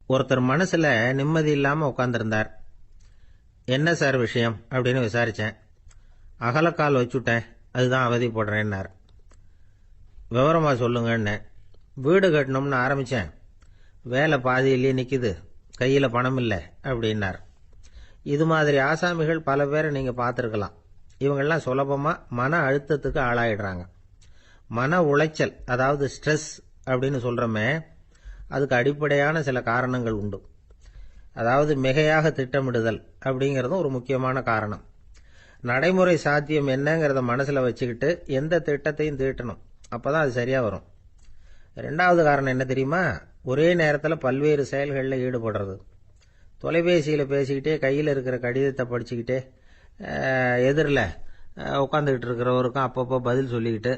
ஒருத்தர் மனசுல நிம்மதி இல்லாம உட்கார்ந்திருந்தார். என்ன சார் விஷயம் அப்படின்னு விசாரிச்சேன். அகலக்கால் வச்சுட்டேன், அதுதான் அவதிப்படுறேன்னார். விவரமா சொல்லுங்கன்னு. வீடு கட்டணும்னு ஆரம்பிச்சேன், வேலை பாதியிலேயே நிக்குது, கையில பணம் இல்லை அப்படின்னார். இது மாதிரி ஆசாமிகள் பல பேரை நீங்க பார்த்துருக்கலாம். இவங்கெல்லாம் சுலபமா மன அழுத்தத்துக்கு ஆளாயிடுறாங்க. மன உளைச்சல், அதாவது ஸ்ட்ரெஸ் அப்படின்னு சொல்றோமே, அதுக்கு அடிப்படையான சில காரணங்கள் உண்டு. அதாவது மிகையாக திட்டமிடுதல் அப்படிங்கிறதும் ஒரு முக்கியமான காரணம். நடைமுறை சாத்தியம் என்னங்கிறத மனசுல வச்சுக்கிட்டு எந்த திட்டத்தையும் தீட்டணும், அப்பதான் அது சரியா வரும். ரெண்டாவது காரணம் என்ன தெரியுமா? ஒரே நேரத்தில் பல்வேறு செயல்களில் ஈடுபடுறது. தொலைபேசியில் பேசிக்கிட்டே கையில் இருக்கிற கடிதத்தை படிச்சுக்கிட்டே எதிரில் உட்காந்துக்கிட்டு இருக்கிறவருக்கும் அப்பப்போ பதில் சொல்லிக்கிட்டு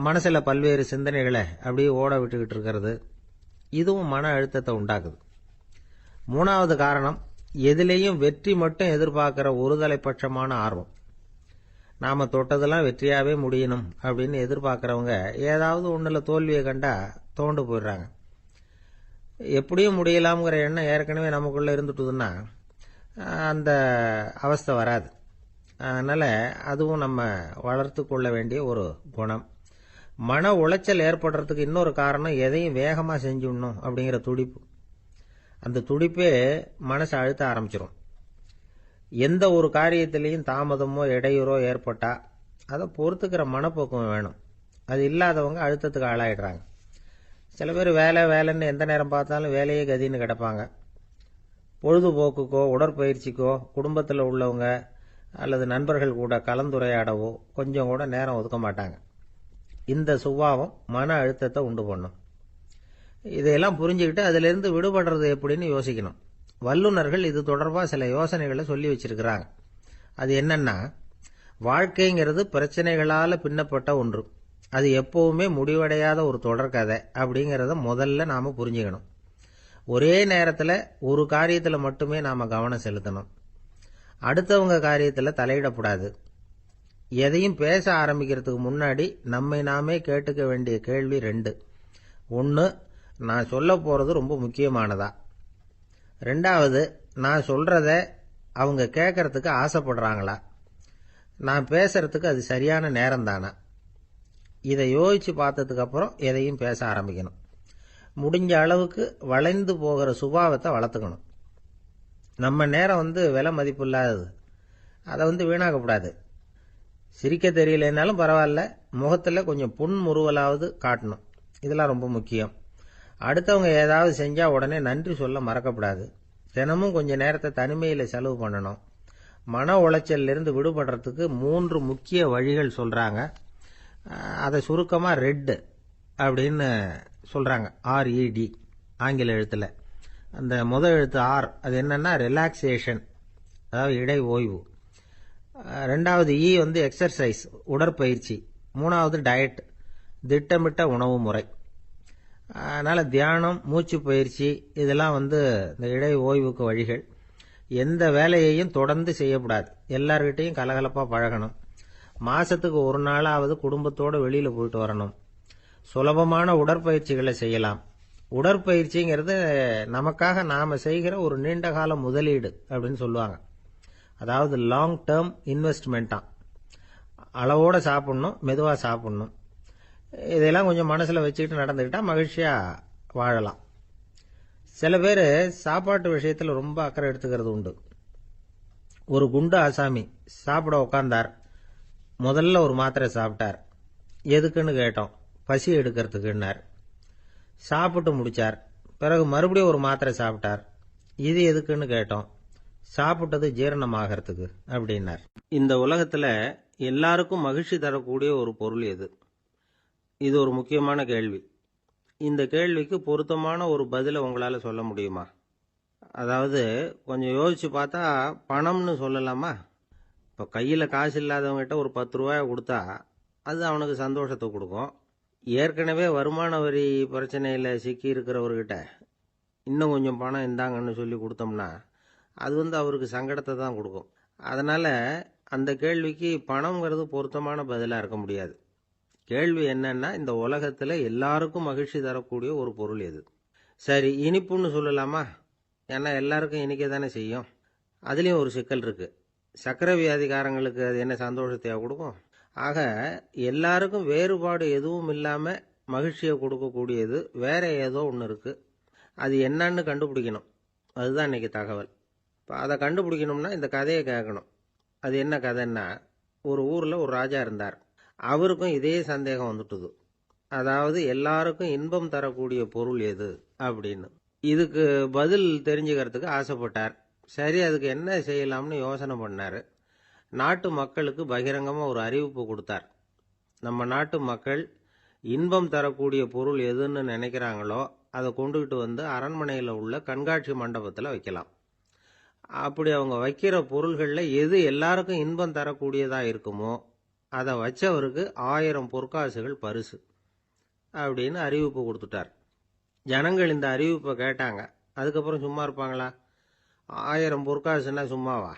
மனசில் பல்வேறு சிந்தனைகளை அப்படியே ஓட விட்டுக்கிட்டு இருக்கிறது, இதுவும் மன அழுத்தத்தை உண்டாக்குது. மூணாவது காரணம், எதிலேயும் வெற்றி மட்டும் எதிர்பார்க்கிற ஒருதலை பட்சமான ஆர்வம். நாம தொட்டதெல்லாம் வெற்றியாவே முடியணும் அப்படின்னு எதிர்பார்க்கிறவங்க ஏதாவது ஒண்ணுல தோல்வியை கண்டா தோண்டு போயிடுறாங்க. எப்படியும் முடியலாம்ங்கிற எண்ணம் ஏற்கனவே நமக்குள்ள இருந்துட்டுதுன்னா அந்த அவஸ்தை வராது. அதனால அதுவும் நம்ம வளர்த்து கொள்ள வேண்டிய ஒரு குணம். மன உளைச்சல் ஏற்படுறதுக்கு இன்னொரு காரணம், எதையும் வேகமா செஞ்சுடணும் அப்படிங்கிற துடிப்பு. அந்த துடிப்பே மனசை அழுத்த ஆரம்பிச்சிடும். எந்த ஒரு காரியத்திலையும் தாமதமோ இடையூறோ ஏற்பட்டா அதை பொறுத்துக்கிற மனப்போக்கம் வேணும். அது இல்லாதவங்க அழுத்தத்துக்கு ஆளாயிடுறாங்க. சில பேர் வேலை வேலைன்னு எந்த நேரம் பார்த்தாலும் வேலையே கதின்னு கிடப்பாங்க. பொழுதுபோக்குக்கோ உடற்பயிற்சிக்கோ குடும்பத்தில் உள்ளவங்க அல்லது நண்பர்கள் கூட கலந்துரையாடவோ கொஞ்சம் கூட நேரம் ஒதுக்க மாட்டாங்க. இந்த சுபாவம் மன அழுத்தத்தை உண்டு பண்ணும். இதையெல்லாம் புரிஞ்சுக்கிட்டு அதிலிருந்து விடுபடுறது எப்படின்னு யோசிக்கணும். வல்லுநர்கள் இது தொடர்பாக சில யோசனைகளை சொல்லி வச்சிருக்கிறாங்க. அது என்னன்னா, வாழ்க்கைங்கிறது பிரச்சனைகளால பின்னப்பட்ட ஒன்று. அது எப்பவுமே முடிவடையாத ஒரு தொடர்கதை அப்படிங்கிறத முதல்ல நாம புரிஞ்சுக்கணும். ஒரே நேரத்தில் ஒரு காரியத்தில் மட்டுமே நாம கவனம் செலுத்தணும். அடுத்தவங்க காரியத்தில் தலையிடக்கூடாது. எதையும் பேச ஆரம்பிக்கிறதுக்கு முன்னாடி நம்மை நாமே கேட்டுக்க வேண்டிய கேள்வி ரெண்டு. ஒன்று, நான் சொல்ல போறது ரொம்ப முக்கியமானதா? ரெண்டாவது, நான் சொல்றத அவங்க கேட்கறதுக்கு ஆசைப்படுறாங்களா? நான் பேசுறதுக்கு அது சரியான நேரம் தானா? இதை யோசிச்சு பார்த்ததுக்கு அப்புறம் எதையும் பேச ஆரம்பிக்கணும். முடிஞ்ச அளவுக்கு வளைந்து போகிற சுபாவத்தை வளர்த்துக்கணும். நம்ம நேரம் விலை மதிப்பு இல்லாதது, அதை வீணாக்கக்கூடாது. சிரிக்க தெரியலனாலும் பரவாயில்ல, முகத்தில் கொஞ்சம் புன்முறுவலாவது காட்டணும். இதெல்லாம் ரொம்ப முக்கியம். அடுத்தவங்க ஏதாவது செஞ்சா உடனே நன்றி சொல்ல மறக்கப்படாது. தினமும் கொஞ்ச நேரத்தை தனிமையில் செலவு பண்ணணும். மன உளைச்சலிருந்து விடுபடுறதுக்கு 3 முக்கிய வழிகள் சொல்றாங்க. அதை சுருக்கமா ரெட் அப்படின்னு சொல்றாங்க. RED ஆங்கில எழுத்துல. அந்த முதல் எழுத்து ஆர், அது என்னன்னா ரிலாக்ஸேஷன், அதாவது இடை ஓய்வு. ரெண்டாவது எக்ஸர்சைஸ், உடற்பயிற்சி. மூணாவது டயட், திட்டமிட்ட உணவு முறை. அதனால தியானம், மூச்சு பயிற்சி இதெல்லாம் இந்த இடை ஓய்வுக்கு வழிகள். எந்த வேலையையும் தொடர்ந்து செய்யக்கூடாது. எல்லார்கிட்டையும் கலகலப்பா பழகணும். மாசத்துக்கு ஒரு நாளாவது குடும்பத்தோட வெளியில போயிட்டு வரணும். சுலபமான உடற்பயிற்சிகளை செய்யலாம். உடற்பயிற்சிங்கிறது நமக்காக நாம செய்கிற ஒரு நீண்ட கால முதலீடு அப்படின்னு சொல்லுவாங்க. அதாவது லாங் டேர்ம் இன்வெஸ்ட்மெண்டா. அளவோட சாப்பிடணும், மெதுவா சாப்பிடணும். இதெல்லாம் கொஞ்சம் மனசுல வச்சுக்கிட்டு நடந்துக்கிட்டா மகிழ்ச்சியா வாழலாம். சில பேர் சாப்பாட்டு விஷயத்துல ரொம்ப அக்கறை எடுத்துக்கிறது உண்டு. ஒரு குண்டு ஆசாமி சாப்பிட உட்கார்ந்தார். முதல்ல ஒரு மாத்திரை சாப்பிட்டார். எதுக்குன்னு கேட்டோம். பசி எடுக்கிறதுக்குன்னார். சாப்பிட்டு முடிச்சார். பிறகு மறுபடியும் ஒரு மாத்திரை சாப்பிட்டார். இது எதுக்குன்னு கேட்டோம். சாப்பிட்டது ஜீரணமாகறதுக்கு அப்படின்னார். இந்த உலகத்துல எல்லாருக்கும் மகிழ்ச்சி தரக்கூடிய ஒரு பொருள் எது? இது ஒரு முக்கியமான கேள்வி. இந்த கேள்விக்கு பொருத்தமான ஒரு பதிலை உங்களால சொல்ல முடியுமா? அதாவது கொஞ்சம் யோசிச்சு பார்த்தா பணம்னு சொல்லலாமா? இப்போ கையில் காசு இல்லாதவங்ககிட்ட ஒரு 10 ரூபாய் கொடுத்தா அது அவனுக்கு சந்தோஷத்தை கொடுக்கும். ஏற்கனவே வருமான வரி பிரச்சனையில் சிக்கி இருக்கிறவர்கிட்ட இன்னும் கொஞ்சம் பணம் இந்தாங்கன்னு சொல்லி கொடுத்தோம்னா அது அவருக்கு சங்கடத்தை தான் கொடுக்கும். அதனால அந்த கேள்விக்கு பணம்ங்கிறது பொருத்தமான பதிலாக இருக்க முடியாது. கேள்வி என்னன்னா, இந்த உலகத்தில் எல்லாருக்கும் மகிழ்ச்சி தரக்கூடிய ஒரு பொருள் எது? சரி, இனிப்புன்னு சொல்லலாமா? ஏன்னா எல்லாருக்கும் இனிக்க தானே செய்யும். அதுலேயும் ஒரு சிக்கல் இருக்கு. சர்க்கரை வியாதிக்காரங்களுக்கு அது என்ன சந்தோஷத்தையா கொடுக்கும்? ஆக எல்லாருக்கும் வேறுபாடு எதுவும் இல்லாமல் மகிழ்ச்சியை கொடுக்கக்கூடியது வேற ஏதோ ஒன்று இருக்கு. அது என்னன்னு கண்டுபிடிக்கணும். அதுதான் இன்னைக்கு தகவல். இப்போ அதை கண்டுபிடிக்கணும்னா இந்த கதையை கேட்கணும். அது என்ன கதைன்னா, ஒரு ஊரில் ஒரு ராஜா இருந்தார். அவருக்கும் இதே சந்தேகம் வந்துட்டுது. அதாவது எல்லாருக்கும் இன்பம் தரக்கூடிய பொருள் எது அப்படின்னு. இதுக்கு பதில் தெரிஞ்சுக்கிறதுக்கு ஆசைப்பட்டார். சரி, அதுக்கு என்ன செய்யலாம்னு யோசனை பண்ணார். நாட்டு மக்களுக்கு பகிரங்கமாக ஒரு அறிவிப்பு கொடுத்தார். நம்ம நாட்டு மக்கள் இன்பம் தரக்கூடிய பொருள் எதுன்னு நினைக்கிறாங்களோ அதை கொண்டுகிட்டு வந்து அரண்மனையில் உள்ள கண்காட்சி மண்டபத்தில் வைக்கலாம். அப்படி அவங்க வைக்கிற பொருள்களில் எது எல்லாருக்கும் இன்பம் தரக்கூடியதாக இருக்குமோ அதை வச்சவருக்கு 1000 பொற்காசுகள் பரிசு அப்படின்னு அறிவிப்பு கொடுத்துட்டார். ஜனங்கள் இந்த அறிவிப்பை கேட்டாங்க. அதுக்கப்புறம் சும்மா இருப்பாங்களா? 1000 பொற்காசுன்னா சும்மாவா?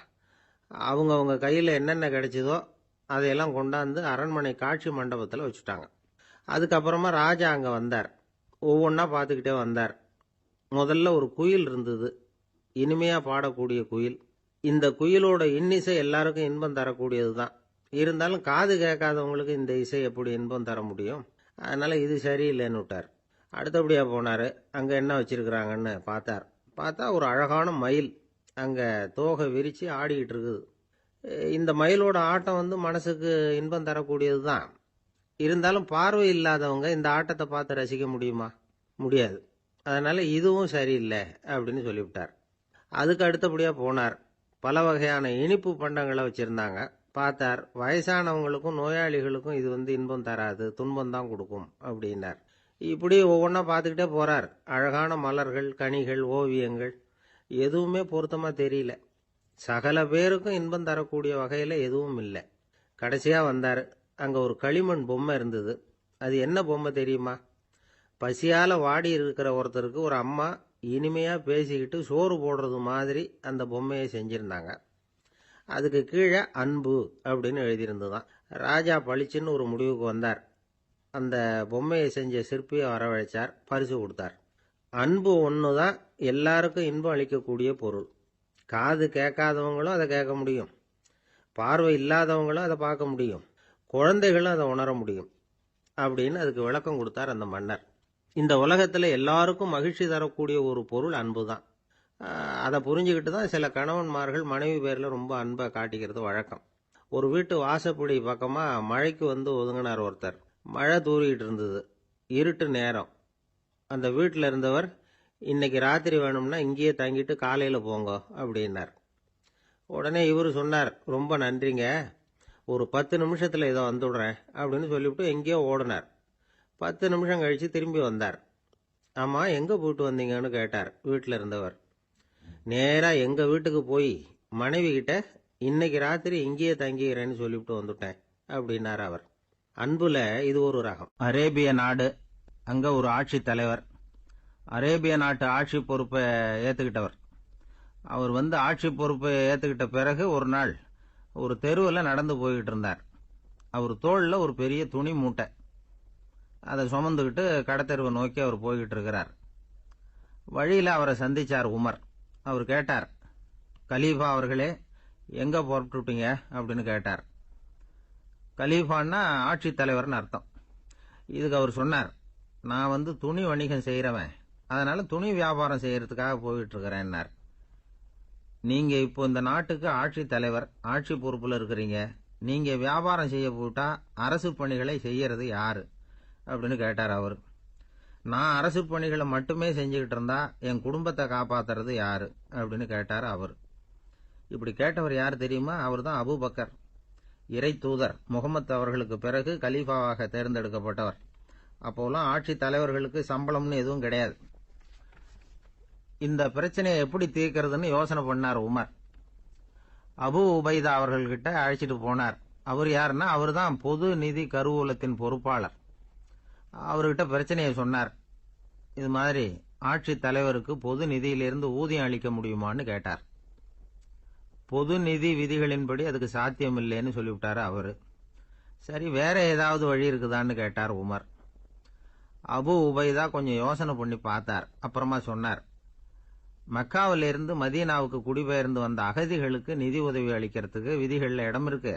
அவங்க கையில் என்னென்ன கிடைச்சதோ அதையெல்லாம் கொண்டாந்து அரண்மனை காட்சி மண்டபத்தில் வச்சுட்டாங்க. அதுக்கப்புறமா ராஜா அங்கே வந்தார். ஒவ்வொன்றா பார்த்துக்கிட்டே வந்தார். முதல்ல ஒரு குயில் இருந்தது, இனிமையாக பாடக்கூடிய குயில். இந்த குயிலோட இன்னிசை எல்லாருக்கும் இன்பம் தரக்கூடியது தான். இருந்தாலும் காது கேட்காதவங்களுக்கு இந்த இசை எப்படி இன்பம் தர முடியும்? அதனால் இது சரியில்லைன்னு விட்டார். அடுத்தபடியாக போனார். அங்கே என்ன வச்சிருக்கிறாங்கன்னு பார்த்தா ஒரு அழகான மயில் அங்கே தோகை விரித்து ஆடிக்கிட்டு இருக்குது. இந்த மயிலோட ஆட்டம் மனசுக்கு இன்பம் தரக்கூடியது தான். இருந்தாலும் பார்வை இல்லாதவங்க இந்த ஆட்டத்தை பார்த்து ரசிக்க முடியுமா? முடியாது. அதனால் இதுவும் சரியில்லை அப்படின்னு சொல்லிவிட்டார். அதுக்கு அடுத்தபடியாக போனார். பல வகையான இனிப்பு பண்டங்களை வச்சுருந்தாங்க. பார்த்தார், வயசானவங்களுக்கும் நோயாளிகளுக்கும் இது இன்பம் தராது, துன்பம் தான் கொடுக்கும் அப்படின்னார். இப்படி ஒவ்வொன்றா பார்த்துக்கிட்டே போகிறார். அழகான மலர்கள், கனிகள், ஓவியங்கள் எதுவுமே பொருத்தமாக தெரியல. சகல பேருக்கும் இன்பம் தரக்கூடிய வகையில் எதுவும் இல்லை. கடைசியாக வந்தார். அங்கே ஒரு களிமண் பொம்மை இருந்தது. அது என்ன பொம்மை தெரியுமா? பசியால் வாடி இருக்கிற ஒருத்தருக்கு ஒரு அம்மா இனிமையாக பேசிக்கிட்டு சோறு போடுறது மாதிரி அந்த பொம்மையை செஞ்சுருந்தாங்க. அதுக்கு கீழே அன்பு அப்படின்னு எழுதியிருந்துதான். ராஜா பளிச்சுன்னு ஒரு முடிவுக்கு வந்தார். அந்த பொம்மையை செஞ்ச சிற்பியை வரவழைச்சார், பரிசு கொடுத்தார். அன்பு ஒன்று தான் எல்லாருக்கும் இன்பம் அளிக்கக்கூடிய பொருள். காது கேட்காதவங்களும் அதை கேட்க முடியும், பார்வை இல்லாதவங்களும் அதை பார்க்க முடியும், குழந்தைகளும் அதை உணர முடியும் அப்படின்னு அதுக்கு விளக்கம் கொடுத்தார் அந்த மன்னர். இந்த உலகத்தில் எல்லாருக்கும் மகிழ்ச்சி தரக்கூடிய ஒரு பொருள் அன்பு தான். அதை புரிஞ்சுக்கிட்டு தான் சில கணவன்மார்கள் மனைவி பேரில் ரொம்ப அன்பை காட்டிக்கிறது வழக்கம். ஒரு வீட்டு வாசப்படி பக்கமாக மழைக்கு ஒதுங்கினார் ஒருத்தர். மழை தூரிக்கிட்டு இருந்தது, இருட்டு நேரம். அந்த வீட்டில் இருந்தவர், இன்னைக்கு ராத்திரி வேணும்னா இங்கேயே தங்கிட்டு காலையில் போங்க அப்படின்னார். உடனே இவர் சொன்னார், ரொம்ப நன்றிங்க, ஒரு 10 நிமிஷத்தில் இதை வந்துவிடுறேன் அப்படின்னு சொல்லிவிட்டு எங்கேயோ ஓடினார். 10 நிமிஷம் கழித்து திரும்பி வந்தார். ஆமாம், எங்கே போயிட்டு வந்தீங்கன்னு கேட்டார் வீட்டில் இருந்தவர். நேராக எங்கள் வீட்டுக்கு போய் மனைவி கிட்ட இன்னைக்கு ராத்திரி இங்கேயே தங்கிக்கிறேன்னு சொல்லிவிட்டு வந்துட்டேன் அப்படின்னார் அவர். அன்புல இது ஒரு ரகம். அரேபிய நாடு, அங்கே ஒரு ஆட்சி தலைவர். அரேபிய நாட்டு ஆட்சி பொறுப்பை ஏற்றுக்கிட்டவர். அவர் ஆட்சி பொறுப்பை ஏற்றுக்கிட்ட பிறகு ஒரு நாள் ஒரு தெருவில் நடந்து போய்கிட்டு இருந்தார். அவர் தோளில் ஒரு பெரிய துணி மூட்டை, அதை சுமந்துக்கிட்டு கடத்தெருவை நோக்கி அவர் போய்கிட்டு இருக்கிறார். வழியில் அவரை சந்திச்சார் உமர். அவர் கேட்டார், கலீஃபா அவர்களே, எங்கே புறப்பட்டுட்டீங்க அப்படின்னு கேட்டார். கலீஃபான்னா ஆட்சி தலைவர்னு அர்த்தம். இதுக்கு அவர் சொன்னார், நான் துணி வணிகம் செய்கிறவன், அதனால துணி வியாபாரம் செய்யறதுக்காக போயிட்டு இருக்கிறேன்னார். நீங்க இப்போ இந்த நாட்டுக்கு ஆட்சி தலைவர், ஆட்சி பொறுப்புல இருக்கிறீங்க, நீங்க வியாபாரம் செய்ய போட்டா அரசு பணிகளை செய்யறது யாரு அப்படின்னு கேட்டார் அவர். நான் அரசு பணிகளை மட்டுமே செஞ்சுக்கிட்டு இருந்தா என் குடும்பத்தை காப்பாத்துறது யாரு அப்படின்னு கேட்டார் அவர். இப்படி கேட்டவர் யார் தெரியுமா? அவர் தான் அபூபக்கர், இறை தூதர் முகமது அவர்களுக்கு பிறகு கலீஃபாவாக தேர்ந்தெடுக்கப்பட்டவர். அப்போலாம் ஆட்சி தலைவர்களுக்கு சம்பளம்னு எதுவும் கிடையாது. இந்த பிரச்சனையை எப்படி தீர்க்கிறதுன்னு யோசனை பண்ணார் உமர். அபு உபைதா அவர்கள்கிட்ட அழைச்சிட்டு போனார். அவர் யாருன்னா, அவர் தான் பொது நிதி கருவூலத்தின் பொறுப்பாளர். அவர்கிட்ட பிரச்சனையை சொன்னார். இது மாதிரி ஆட்சி தலைவருக்கு பொது நிதியிலிருந்து ஊதியம் அளிக்க முடியுமான்னு கேட்டார். பொது நிதி விதிகளின்படி அதுக்கு சாத்தியம் இல்லைன்னு சொல்லிவிட்டாரு அவரு. சரி, வேற ஏதாவது வழி இருக்குதான்னு கேட்டார் உமர். அபு உபைதா கொஞ்சம் யோசனை பண்ணி பார்த்தார். அப்புறமா சொன்னார், மக்காவிலிருந்து மதீனாவுக்கு குடிபெயர்ந்து வந்த அகதிகளுக்கு நிதி உதவி அளிக்கிறதுக்கு விதிகள்ல இடம் இருக்கு.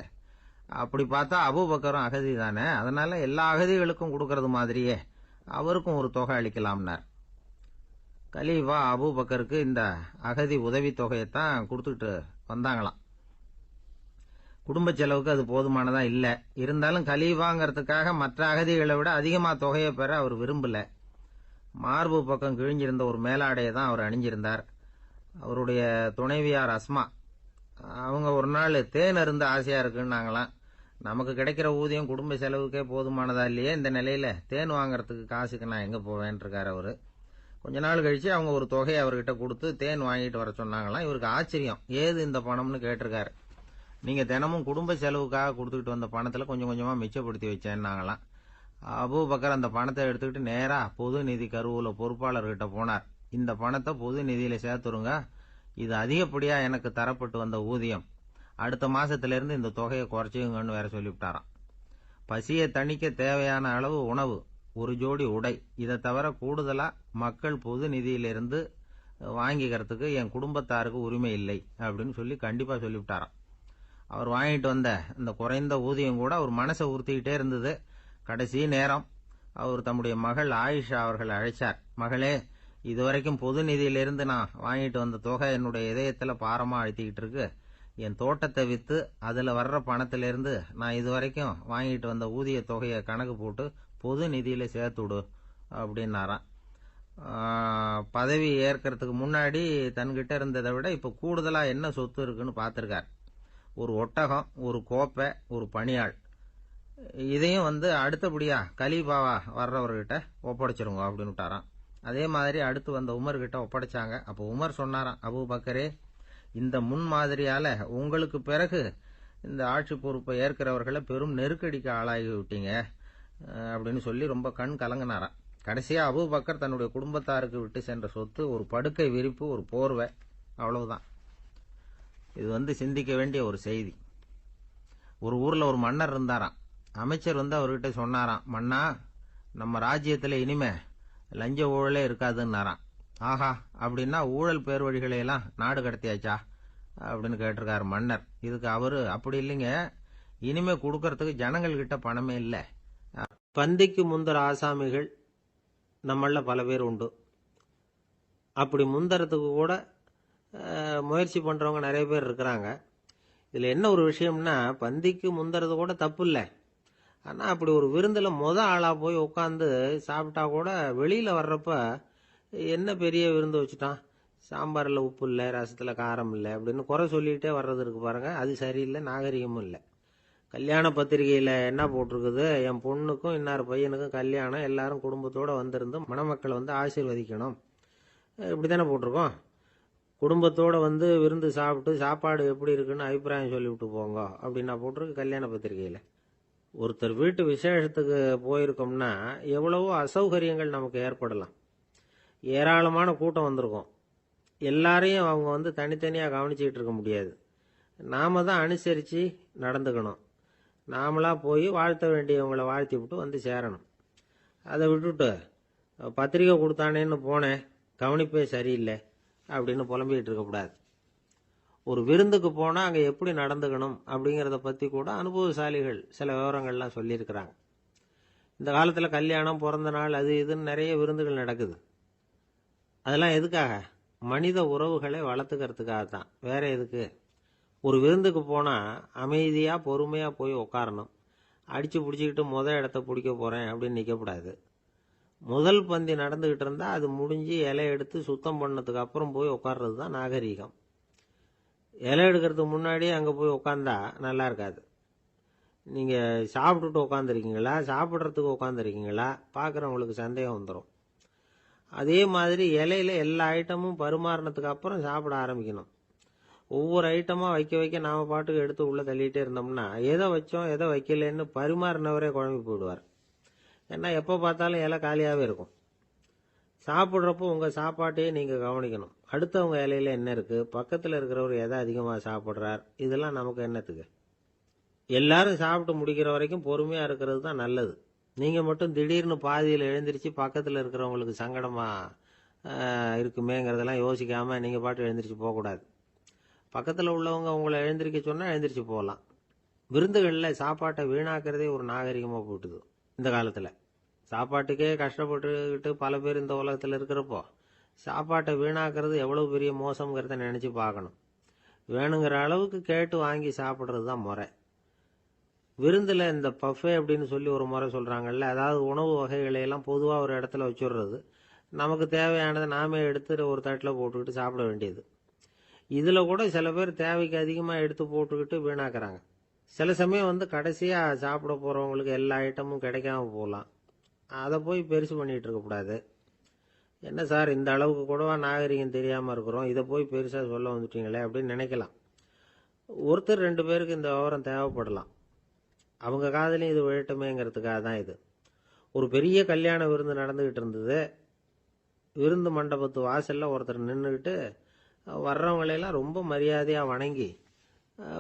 அப்படி பார்த்தா அபூபக்கரும் அகதி தானே, அதனால எல்லா அகதிகளுக்கும் கொடுக்கறது மாதிரியே அவருக்கும் ஒரு தொகை அளிக்கலாம்னார். கலீஃபா அபூபக்கருக்கு இந்த அகதி உதவி தொகையைத்தான் கொடுத்துட்டு வந்தாங்களாம். குடும்ப செலவுக்கு அது போதுமானதா இல்ல. இருந்தாலும் கலீஃபாங்கிறதுக்காக மற்ற அகதிகளை விட அதிகமா தொகையை பெற அவர் விரும்பல. மார்பு பக்கம் கிழிஞ்சிருந்த ஒரு மேலாடையை தான் அவர் அணிஞ்சிருந்தார். அவருடைய துணைவியார் அஸ்மா அவங்க ஒரு நாள் தேன் அருந்த ஆசையா இருக்குன்னாங்களாம். நமக்கு கிடைக்கிற ஊதியம் குடும்ப செலவுக்கே போதுமானதா இல்லையே, இந்த நிலையில தேன் வாங்கறதுக்கு காசுக்கு நான் எங்க போவேன் இருக்காரு அவரு. கொஞ்ச நாள் கழிச்சு அவங்க ஒரு தொகையை அவர்கிட்ட கொடுத்து தேன் வாங்கிட்டு வர சொன்னாங்களாம். இவருக்கு ஆச்சரியம், ஏது இந்த பணம்னு கேட்டிருக்காரு. நீங்க தினமும் குடும்ப செலவுக்காக கொடுத்துக்கிட்டு வந்த பணத்துல கொஞ்சம் கொஞ்சமா மிச்சப்படுத்தி வச்சேன்னாங்களாம். அபூபக்கர் அந்த பணத்தை எடுத்துக்கிட்டு நேரா பொது நிதி கருவூல பொறுப்பாளர்கிட்ட போனார். இந்த பணத்தை பொது நிதியில சேர்த்துருங்க, இது அதிகப்படியா எனக்கு தரப்பட்டு வந்த ஊதியம், அடுத்த மாசத்துல இருந்து இந்த தொகையை குறைச்சுங்கன்னு வேற சொல்லிவிட்டாராம். பசியை தணிக்க தேவையான அளவு உணவு, ஒரு ஜோடி உடை, இதை தவிர கூடுதலா மக்கள் பொது நிதியிலிருந்து வாங்கிக்கிறதுக்கு என் குடும்பத்தாருக்கு உரிமை இல்லை அப்படின்னு சொல்லி கண்டிப்பா சொல்லிவிட்டாராம். அவர் வாங்கிட்டு வந்த இந்த குறைந்த ஊதியம் கூட அவர் மனசை உறுத்திக்கிட்டே இருந்தது. கடைசி நேரம் அவர் தம்முடைய மகள் ஆயிஷா அவர்களை அழைச்சார். மகளே, இதுவரைக்கும் பொது நிதியிலிருந்து நான் வாங்கிட்டு வந்த தொகை என்னுடைய இதயத்துல பாரமா அழுத்திக்கிட்டு இருக்கு. என் தோட்டத்தை வித்து அதுல வர்ற பணத்திலிருந்து நான் இதுவரைக்கும் வாங்கிட்டு வந்த ஊதிய தொகையை கணக்கு போட்டு பொது நிதியில சேர்த்து விடு அப்படின்னாராம். பதவி ஏற்கிறதுக்கு முன்னாடி தன்கிட்ட இருந்ததை விட இப்ப கூடுதலா என்ன சொத்து இருக்குன்னு பார்த்திருக்கார். ஒரு ஒட்டகம், ஒரு கோப்பை, ஒரு பணியாள், இதையும் அடுத்தபடியா கலீஃபாவா வர்றவர்கிட்ட ஒப்படைச்சிருங்க அப்படின்னு விட்டாராம். அதே மாதிரி அடுத்து வந்த உமர் கிட்ட ஒப்படைச்சாங்க. அப்போ உமர் சொன்னாராம், அபூபக்கரே, இந்த முன்மாதிரியால உங்களுக்கு பிறகு இந்த ஆட்சி பொறுப்பை ஏற்கிறவர்களை பெரும் நெருக்கடிக்கு ஆளாகி விட்டீங்க அப்படின்னு சொல்லி ரொம்ப கண் கலங்கினாராம். கடைசியா அபூபக்கர் தன்னுடைய குடும்பத்தாருக்கு விட்டு சென்ற சொத்து ஒரு படுக்கை விரிப்பு, ஒரு போர்வை, அவ்வளவுதான். இது சிந்திக்க வேண்டிய ஒரு செய்தி. ஒரு ஊர்ல ஒரு மன்னர் இருந்தாராம். அமைச்சர் அவர்கிட்ட சொன்னாராம், மன்னா, நம்ம ராஜ்யத்துல இனிமே லஞ்ச ஊழலே இருக்காதுன்னாராம். ஆஹா, அப்படின்னா ஊழல் பேர் வழிகளை எல்லாம் நாடு கடத்தியாச்சா அப்படின்னு கேட்டிருக்காரு மன்னர். இதுக்கு அவரு, அப்படி இல்லைங்க, இனிமே கொடுக்கறதுக்கு ஜனங்கள் கிட்ட பணமே இல்ல. பந்திக்கு முந்தர ஆசாமிகள் நம்மள பல பேர் உண்டு. அப்படி முந்தறதுக்கு கூட முயற்சி பண்றவங்க நிறைய பேர் இருக்கிறாங்க. இதுல என்ன ஒரு விஷயம்னா, பந்திக்கு முந்தறது கூட தப்பு இல்லை. ஆனா அப்படி ஒரு விருந்துல ஆளா போய் உட்காந்து சாப்பிட்டா கூட வெளியில வர்றப்ப என்ன பெரிய விருந்து வச்சுட்டான், சாம்பார்ல உப்பு இல்லை, ரசத்துல காரம் இல்லை அப்படின்னு குறை சொல்லிட்டே வர்றது இருக்கு பாருங்க, அது சரியில்லை, நாகரிகமும் இல்லை. கல்யாண பத்திரிகையில என்ன போட்டிருக்குது, என் பொண்ணுக்கும் இன்னார் பையனுக்கும் கல்யாணம், எல்லாரும் குடும்பத்தோட வந்திருந்து மணமக்களை ஆசீர்வதிக்கணும், இப்படித்தானே போட்டிருக்கோம். குடும்பத்தோட விருந்து சாப்பிட்டு சாப்பாடு எப்படி இருக்குன்னு அபிப்பிராயம் சொல்லிவிட்டு போங்க அப்படின்னா போட்டிருக்கு கல்யாண பத்திரிகையில. ஒருத்தர் வீட்டு விசேஷத்துக்கு போயிருக்கோம்னா எவ்வளவோ அசௌகரியங்கள் நமக்கு ஏற்படலாம். ஏராளமான கூட்டம் வந்திருக்கும். எல்லாரையும் அவங்க தனித்தனியா கவனிச்சுக்கிட்டு இருக்க முடியாது. நாம தான் அனுசரிச்சு நடந்துக்கணும். நாமளா போய் வாழ்த்த வேண்டியவங்களை வாழ்த்தி விட்டு சேரணும். அதை விட்டுட்டு பத்திரிகை கொடுத்தானேன்னு போனேன், கவனிப்பே சரியில்லை அப்படின்னு புலம்பிக்கிட்டு இருக்கக்கூடாது. ஒரு விருந்துக்கு போனா அங்க எப்படி நடந்துக்கணும் அப்படிங்கறத பத்தி கூட அனுபவசாலிகள் சில விவரங்கள்லாம் சொல்லியிருக்கிறாங்க. இந்த காலத்துல கல்யாணம், பிறந்த நாள், அது இதுன்னு நிறைய விருந்துகள் நடக்குது. அதெல்லாம் எதுக்காக? மனித உறவுகளை வளர்த்துக்கிறதுக்காகத்தான், வேற எதுக்கு? ஒரு விருந்துக்கு போனா அமைதியா பொறுமையா போய் உட்காரணும். அடிச்சு பிடிச்சிக்கிட்டு இடத்த பிடிக்க போறேன் அப்படின்னு நிக்கக்கூடாது. முதல் பந்தி நடந்துகிட்டு இருந்தா அது முடிஞ்சு இலை எடுத்து சுத்தம் பண்ணதுக்கு அப்புறம் போய் உட்கார்றது தான் நாகரீகம். இலை எடுக்கிறதுக்கு முன்னாடியே அங்க போய் உட்காந்தா நல்லா இருக்காது. நீங்க சாப்பிட்டுட்டு உட்காந்துருக்கீங்களா, சாப்பிட்றதுக்கு உட்காந்துருக்கீங்களா, பாக்குறவங்களுக்கு சந்தேகம் வந்துடும். அதே மாதிரி இலையில எல்லா ஐட்டமும் பரிமாறினதுக்கு அப்புறம் சாப்பிட ஆரம்பிக்கணும். ஒவ்வொரு ஐட்டமா வைக்க வைக்க நாம பாட்டுக்கு எடுத்து உள்ள தள்ளிட்டே இருந்தோம்னா எதை வச்சோம் எதை வைக்கலன்னு பரிமாறினவரே குழம்பி போயிடுவார். ஏன்னா எப்ப பார்த்தாலும் இலை காலியாவே இருக்கும். சாப்பிட்றப்போ உங்க சாப்பாட்டையே நீங்க கவனிக்கணும். அடுத்தவங்க இலையில என்ன இருக்கு, பக்கத்துல இருக்கிறவர் எதை அதிகமா சாப்பிட்றார், இதெல்லாம் நமக்கு என்னத்துக்கு? எல்லாரும் சாப்பிட்டு முடிக்கிற வரைக்கும் பொறுமையா இருக்கிறது தான் நல்லது. நீங்கள் மட்டும் திடீர்னு பாதியில் எழுந்திரிச்சு பக்கத்தில் இருக்கிறவங்களுக்கு சங்கடமா இருக்குமேங்கிறதெல்லாம் யோசிக்காமல் நீங்கள் பாட்டு எழுந்திரிச்சு போகக்கூடாது. பக்கத்தில் உள்ளவங்க உங்களை எழுந்திரிக்க சொன்னால் எழுந்திரிச்சு போகலாம். விருந்துகளில் சாப்பாட்டை வீணாக்கிறதே ஒரு நாகரிகமாக போட்டுது இந்த காலத்தில். சாப்பாட்டுக்கே கஷ்டப்பட்டுக்கிட்டு பல பேர் இந்த உலகத்தில் இருக்கிறப்போ சாப்பாட்டை வீணாக்கிறது எவ்வளோ பெரிய மோசங்கிறத நினச்சி பார்க்கணும். வேணுங்கிற அளவுக்கு கேட்டு வாங்கி சாப்பிட்றது தான் முறை. விருந்தில் இந்த பஃபே அப்படின்னு சொல்லி ஒரு முறை சொல்கிறாங்கல்ல, அதாவது உணவு வகைகளையெல்லாம் பொதுவாக ஒரு இடத்துல வச்சுடுறது, நமக்கு தேவையானதை நாமே எடுத்து ஒரு தட்டில் போட்டுக்கிட்டு சாப்பிட வேண்டியது. இதில் கூட சில பேர் தேவைக்கு அதிகமாக எடுத்து போட்டுக்கிட்டு வீணாக்குறாங்க. சில சமயம் கடைசியாக சாப்பிட போகிறவங்களுக்கு எல்லா ஐட்டமும் கிடைக்காம போகலாம். அதை போய் பெருசு பண்ணிகிட்டு இருக்கக்கூடாது. என்ன சார், இந்த அளவுக்கு கூடவா நாகரிகம் தெரியாமல் இருக்கிறோம், இதை போய் பெருசாக சொல்ல வந்துட்டீங்களே அப்படின்னு நினைக்கலாம். ஒருத்தர் 2 பேருக்கு இந்த விவரம் தேவைப்படலாம். அவங்க காதலையும் இது விழட்டுமேங்கிறதுக்காக தான் இது. ஒரு பெரிய கல்யாண விருந்து நடந்துக்கிட்டு இருந்தது. விருந்து மண்டபத்து வாசலில் ஒருத்தர் நின்றுக்கிட்டு வர்றவங்களையெல்லாம் ரொம்ப மரியாதையாக வணங்கி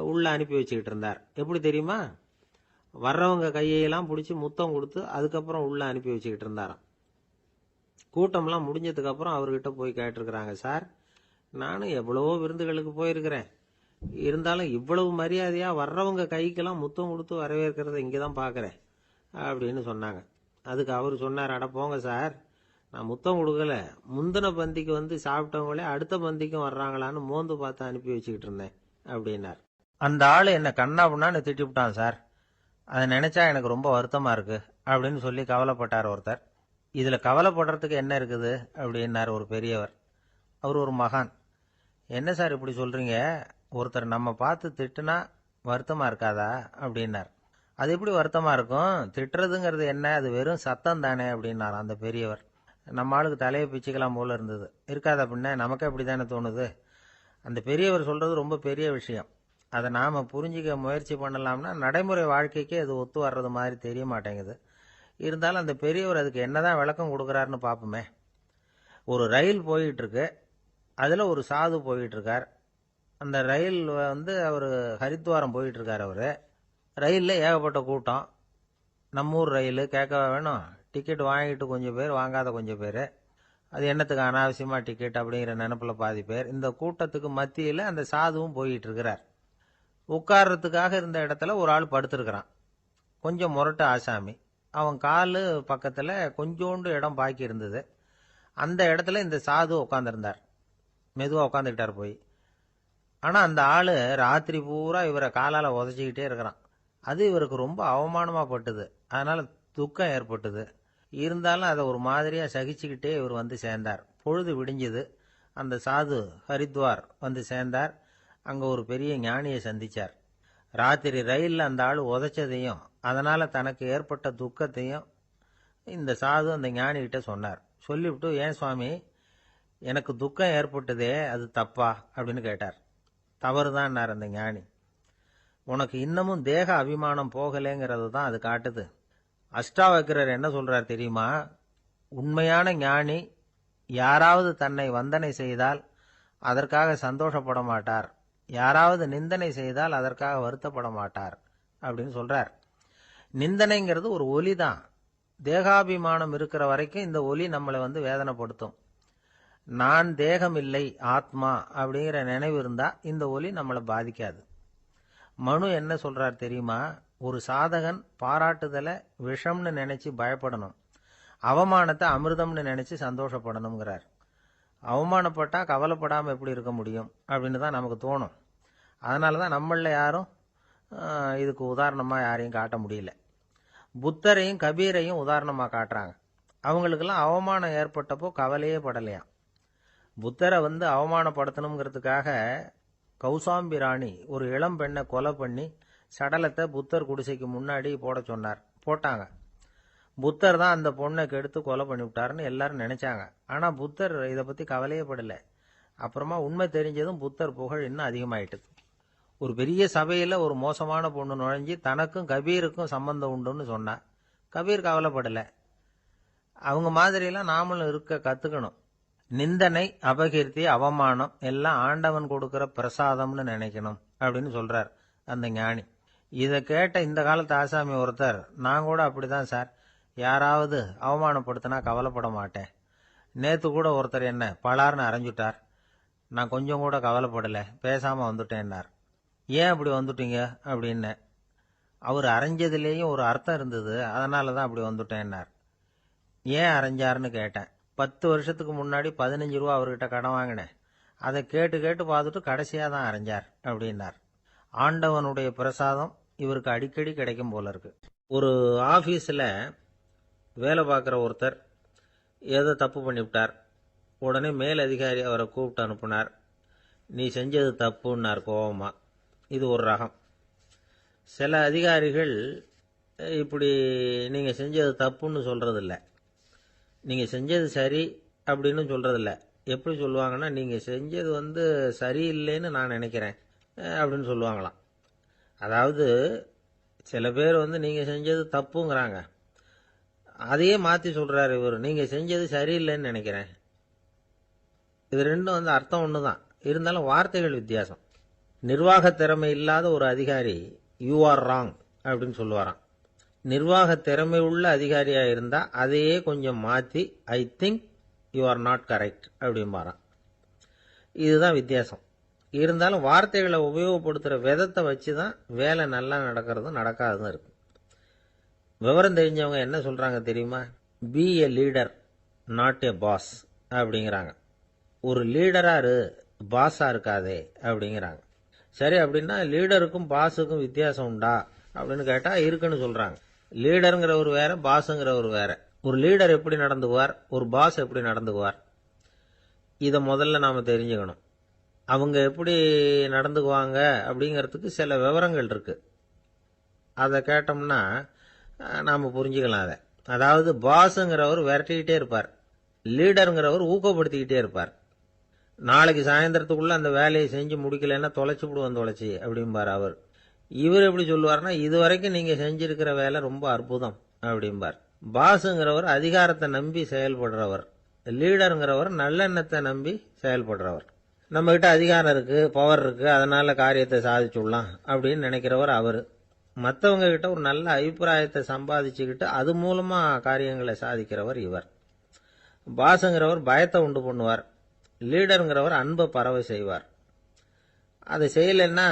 உள்ளே அனுப்பி வச்சுக்கிட்டு இருந்தார். எப்படி தெரியுமா? வர்றவங்க கையெல்லாம் பிடிச்சி முத்தம் கொடுத்து அதுக்கப்புறம் உள்ளே அனுப்பி வச்சுக்கிட்டு இருந்தாராம். கூட்டம்லாம் முடிஞ்சதுக்கப்புறம் அவர்கிட்ட போய் கேட்டிருக்கிறாங்க, சார், நானும் எவ்வளவோ விருந்துகளுக்கு போயிருக்கிறேன், இருந்தாலும் இவ்வளவு மரியாதையாக வர்றவங்க கைக்கெல்லாம் முத்தம் கொடுத்து வரவேற்கிறத இங்கே தான் பார்க்குறேன் அப்படின்னு சொன்னாங்க. அதுக்கு அவர் சொன்னார், அட போங்க சார், நான் முத்தம் கொடுக்கல, முந்தின பந்திக்கு சாப்பிட்டவங்களே அடுத்த பந்திக்கும் வர்றாங்களான்னு மோந்து பார்த்து அனுப்பி வச்சுக்கிட்டு இருந்தேன் அப்படின்னார். அந்த ஆள் என்னை கண்ணாப்புண்ணான்னு திட்டிவிட்டான் சார், அதை நினச்சா எனக்கு ரொம்ப வருத்தமாக இருக்குது அப்படின்னு சொல்லி கவலைப்பட்டார் ஒருத்தர். இதில் கவலைப்படுறதுக்கு என்ன இருக்குது அப்படின்னார் ஒரு பெரியவர். அவர் ஒரு மகான். என்ன சார் இப்படி சொல்கிறீங்க, ஒருத்தர் நம்ம பார்த்து திட்டுனா வருத்தமாக இருக்காதா அப்படின்னார். அது எப்படி வருத்தமாக இருக்கும், திட்டுறதுங்கிறது என்ன, அது வெறும் சத்தம் தானே அப்படின்னார் அந்த பெரியவர். நம்ம ஆளுக்கு தலையை பிச்சுக்கலாம் போல இருந்தது. இருக்காது அப்படின்னா நமக்கு அப்படி தானே தோணுது. அந்த பெரியவர் சொல்கிறது ரொம்ப பெரிய விஷயம். அதை நாம் புரிஞ்சிக்க முயற்சி பண்ணலாம்னா நடைமுறை வாழ்க்கைக்கு அது ஒத்து வர்றது மாதிரி தெரிய மாட்டேங்குது. இருந்தாலும் அந்த பெரியவர் அதுக்கு என்னதான் விளக்கம் கொடுக்குறாருன்னு பார்ப்போமே. ஒரு ரயில் போயிட்டுருக்கு, அதில் ஒரு சாது போயிட்டுருக்கார். அந்த ரயில் அவர் ஹரித்வாரம் போயிட்டுருக்கார். அவர் ரயிலில் ஏகப்பட்ட கூட்டம். நம்மூர் ரயில் கேட்கவா வேணும், டிக்கெட் வாங்கிட்டு கொஞ்சம் பேர், வாங்காத கொஞ்சம் பேர். அது என்னத்துக்கு அனாவசியமாக டிக்கெட் அப்படிங்கிற நினப்பில் பாதி பேர். இந்த கூட்டத்துக்கு மத்தியில் அந்த சாதுவும் போயிட்டுருக்கிறார். உட்கார்றதுக்காக இருந்த இடத்துல ஒரு ஆள் படுத்துருக்கிறான். கொஞ்சம் முரட்டு ஆசாமி. அவன் கால் பக்கத்தில் கொஞ்சோண்டு இடம் பாக்கி இருந்தது. அந்த இடத்துல இந்த சாது உட்காந்துருந்தார். மெதுவாக உட்காந்துக்கிட்டார் போய். ஆனால் அந்த ஆள் ராத்திரி பூரா இவரை காலால் உதச்சிக்கிட்டே இருக்கிறான். அது இவருக்கு ரொம்ப அவமானமாக பட்டுது. அதனால் துக்கம் ஏற்பட்டுது. இருந்தாலும் அதை ஒரு மாதிரியாக சகிச்சுக்கிட்டே இவர் சேர்ந்தார். பொழுது விடிஞ்சுது. அந்த சாது ஹரித்வார் சேர்ந்தார். அங்கே ஒரு பெரிய ஞானியை சந்தித்தார். ராத்திரி ரயிலில் அந்த ஆள் உதைச்சதையும் அதனால் தனக்கு ஏற்பட்ட துக்கத்தையும் இந்த சாது அந்த ஞானிகிட்ட சொன்னார். சொல்லிவிட்டு, ஏன் சுவாமி, எனக்கு துக்கம் ஏற்பட்டதே அது தப்பா அப்படின்னு கேட்டார். தவறு தான்னார் அந்த ஞானி. உனக்கு இன்னமும் தேக அபிமானம் போகலைங்கிறது தான் அது காட்டுது. அஷ்டாவக்கிரர் என்ன சொல்றார் தெரியுமா? உண்மையான ஞானி யாராவது தன்னை வந்தனை செய்தால் அதற்காக சந்தோஷப்பட மாட்டார், யாராவது நிந்தனை செய்தால் அதற்காக வருத்தப்பட மாட்டார் அப்படின்னு சொல்றார். நிந்தனைங்கிறது ஒரு ஒலி தான். தேகாபிமானம் இருக்கிற வரைக்கும் இந்த ஒலி நம்மளை வேதனைப்படுத்தும். நான் தேகம் இல்லை, ஆத்மா அப்படிங்கிற நினைவு இருந்தால் இந்த ஒலி நம்மளை பாதிக்காது. மனு என்ன சொல்றார் தெரியுமா? ஒரு சாதகன் பாராட்டுதலை விஷம்னு நினைச்சு பயப்படணும், அவமானத்தை அமிர்தம்னு நினைச்சு சந்தோஷப்படணுங்கிறார். அவமானப்பட்டா கவலைப்படாமல் எப்படி இருக்க முடியும் அப்படின்னு தான் நமக்கு தோணும். அதனால தான் நம்மளில் யாரும் இதுக்கு உதாரணமாக யாரையும் காட்ட முடியல. புத்தரையும் கபீரையும் உதாரணமாக காட்டுறாங்க. அவங்களுக்கெல்லாம் அவமானம் ஏற்பட்டப்போ கவலையே படலையாம். புத்தரை அவமானப்படுத்தணுங்கிறதுக்காக கௌசாம்பி ராணி ஒரு இளம் பெண்ணை கொலை பண்ணி சடலத்தை புத்தர் குடிசைக்கு முன்னாடி போட சொன்னார். போட்டாங்க. புத்தர் தான் அந்த பொண்ணை கெடுத்து கொலை பண்ணி விட்டாருன்னு எல்லாரும் நினைச்சாங்க. ஆனால் புத்தர் இதை பற்றி கவலையே படலை. அப்புறமா உண்மை தெரிஞ்சதும் புத்தர் புகழ் இன்னும் அதிகமாயிட்டுது. ஒரு பெரிய சபையில் ஒரு மோசமான பொண்ணு நுழைஞ்சி தனக்கும் கபீருக்கும் சம்பந்தம் உண்டுன்னு சொன்னா. கபீர் கவலைப்படலை. அவங்க மாதிரியெல்லாம் நாமளும் இருக்க கற்றுக்கணும். நிந்தனை, அபகீர்த்தி, அவமானம் எல்லாம் ஆண்டவன் கொடுக்குற பிரசாதம்னு நினைக்கணும் அப்படின்னு சொல்றார் அந்த ஞானி. இதை கேட்ட இந்த காலத்து ஆசாமி ஒருத்தர், நான் கூட அப்படிதான் சார், யாராவது அவமானப்படுத்தினா கவலைப்பட மாட்டேன். நேற்று கூட ஒருத்தர் என்ன பலார்னு அரைஞ்சுட்டார். நான் கொஞ்சம் கூட கவலைப்படலை, பேசாமல் வந்துட்டேன்னார். ஏன் அப்படி வந்துட்டீங்க அப்படின்னு. அவர் அரைஞ்சதுலேயும் ஒரு அர்த்தம் இருந்தது, அதனால தான் அப்படி வந்துட்டேன்னார். ஏன் அரைஞ்சாருன்னு கேட்டேன். 10 வருஷத்துக்கு முன்னாடி 15 ரூபா அவர்கிட்ட கடன் வாங்கினேன். அதை கேட்டு கேட்டு பார்த்துட்டு கடைசியாக தான் அரைஞ்சார் அப்படின்னார். ஆண்டவனுடைய பிரசாதம் இவருக்கு அடிக்கடி கிடைக்கும் போல இருக்கு. ஒரு ஆஃபீஸில் வேலை பார்க்குற ஒருத்தர் ஏதோ தப்பு பண்ணிவிட்டார். உடனே மேல் அதிகாரி அவரை கூப்பிட்டு அனுப்புனார். நீ செஞ்சது தப்புன்னார் கோபமா. இது ஒரு ரகம். சில அதிகாரிகள் இப்படி நீங்கள் செஞ்சது தப்புன்னு சொல்கிறதில்ல, நீங்கள் செஞ்சது சரி அப்படின்னு சொல்கிறதில்ல. எப்படி சொல்லுவாங்கன்னா, நீங்கள் செஞ்சது சரியில்லைன்னு நான் நினைக்கிறேன் அப்படின்னு சொல்லுவாங்களாம். அதாவது சில பேர் நீங்கள் செஞ்சது தப்புங்கிறாங்க, அதையே மாற்றி சொல்கிறாரு இவர், நீங்கள் செஞ்சது சரியில்லைன்னு நினைக்கிறேன். இது ரெண்டும் அர்த்தம் ஒன்று தான், இருந்தாலும் வார்த்தைகள் வித்தியாசம். நிர்வாக திறமை இல்லாத ஒரு அதிகாரி யூ ஆர் ராங் அப்படின்னு சொல்லுவாராம். நிர்வாக திறமை உள்ள அதிகாரியாக இருந்தால் அதையே கொஞ்சம் மாற்றி I think you are not correct அப்படிம்பாரான். இதுதான் வித்தியாசம். இருந்தாலும் வார்த்தைகளை உபயோகப்படுத்துகிற விதத்தை வச்சு தான் வேலை நல்லா நடக்கிறதும் நடக்காததும் இருக்கு. விவரம் தெரிஞ்சவங்க என்ன சொல்கிறாங்க தெரியுமா? Be a leader not a boss அப்படிங்கிறாங்க. ஒரு லீடராக இரு, பாஸாக இருக்காதே அப்படிங்கிறாங்க. சரி, அப்படின்னா லீடருக்கும் பாஸுக்கும் வித்தியாசம் உண்டா அப்படின்னு கேட்டால் இருக்குன்னு சொல்கிறாங்க. லீடருங்கிறவர் வேற, பாஸுங்கிறவர் வேற. ஒரு லீடர் எப்படி நடந்துக்குவார், ஒரு பாஸ் எப்படி நடந்துக்குவார், இதை முதல்ல நாம் தெரிஞ்சுக்கணும். அவங்க எப்படி நடந்துக்குவாங்க அப்படிங்கிறதுக்கு சில விவரங்கள் இருக்கு. அதை கேட்டோம்னா நாம் புரிஞ்சுக்கலாம் அதை. அதாவது பாஸுங்கிறவர் விரட்டிக்கிட்டே இருப்பார், லீடருங்கிறவர் ஊக்கப்படுத்திக்கிட்டே இருப்பார். நாளைக்கு சாயந்தரத்துக்குள்ள அந்த வேலையை செஞ்சு முடிக்கலைன்னா தொலைச்சி விடுவோம் தொலைச்சி அப்படிம்பார் அவர். இவர் எப்படி சொல்லுவார்னா, இது வரைக்கும் நீங்கள் செஞ்சிருக்கிற வேலை ரொம்ப அற்புதம் அப்படிம்பார். பாஸுங்கிறவர் அதிகாரத்தை நம்பி செயல்படுறவர், லீடருங்கிறவர் நல்லெண்ணத்தை நம்பி செயல்படுறவர். நம்மகிட்ட அதிகாரம் இருக்கு, பவர் இருக்கு, அதனால காரியத்தை சாதிச்சுடலாம் அப்படின்னு நினைக்கிறவர் அவர். மற்றவங்க கிட்ட ஒரு நல்ல அபிப்பிராயத்தை சம்பாதிச்சுக்கிட்டு அது மூலமா காரியங்களை சாதிக்கிறவர் இவர். பாஸுங்கிறவர் பயத்தை உண்டு பண்ணுவார், லீடருங்கிறவர் அன்பை பரவ செய்வார். அதை செய்யலைன்னா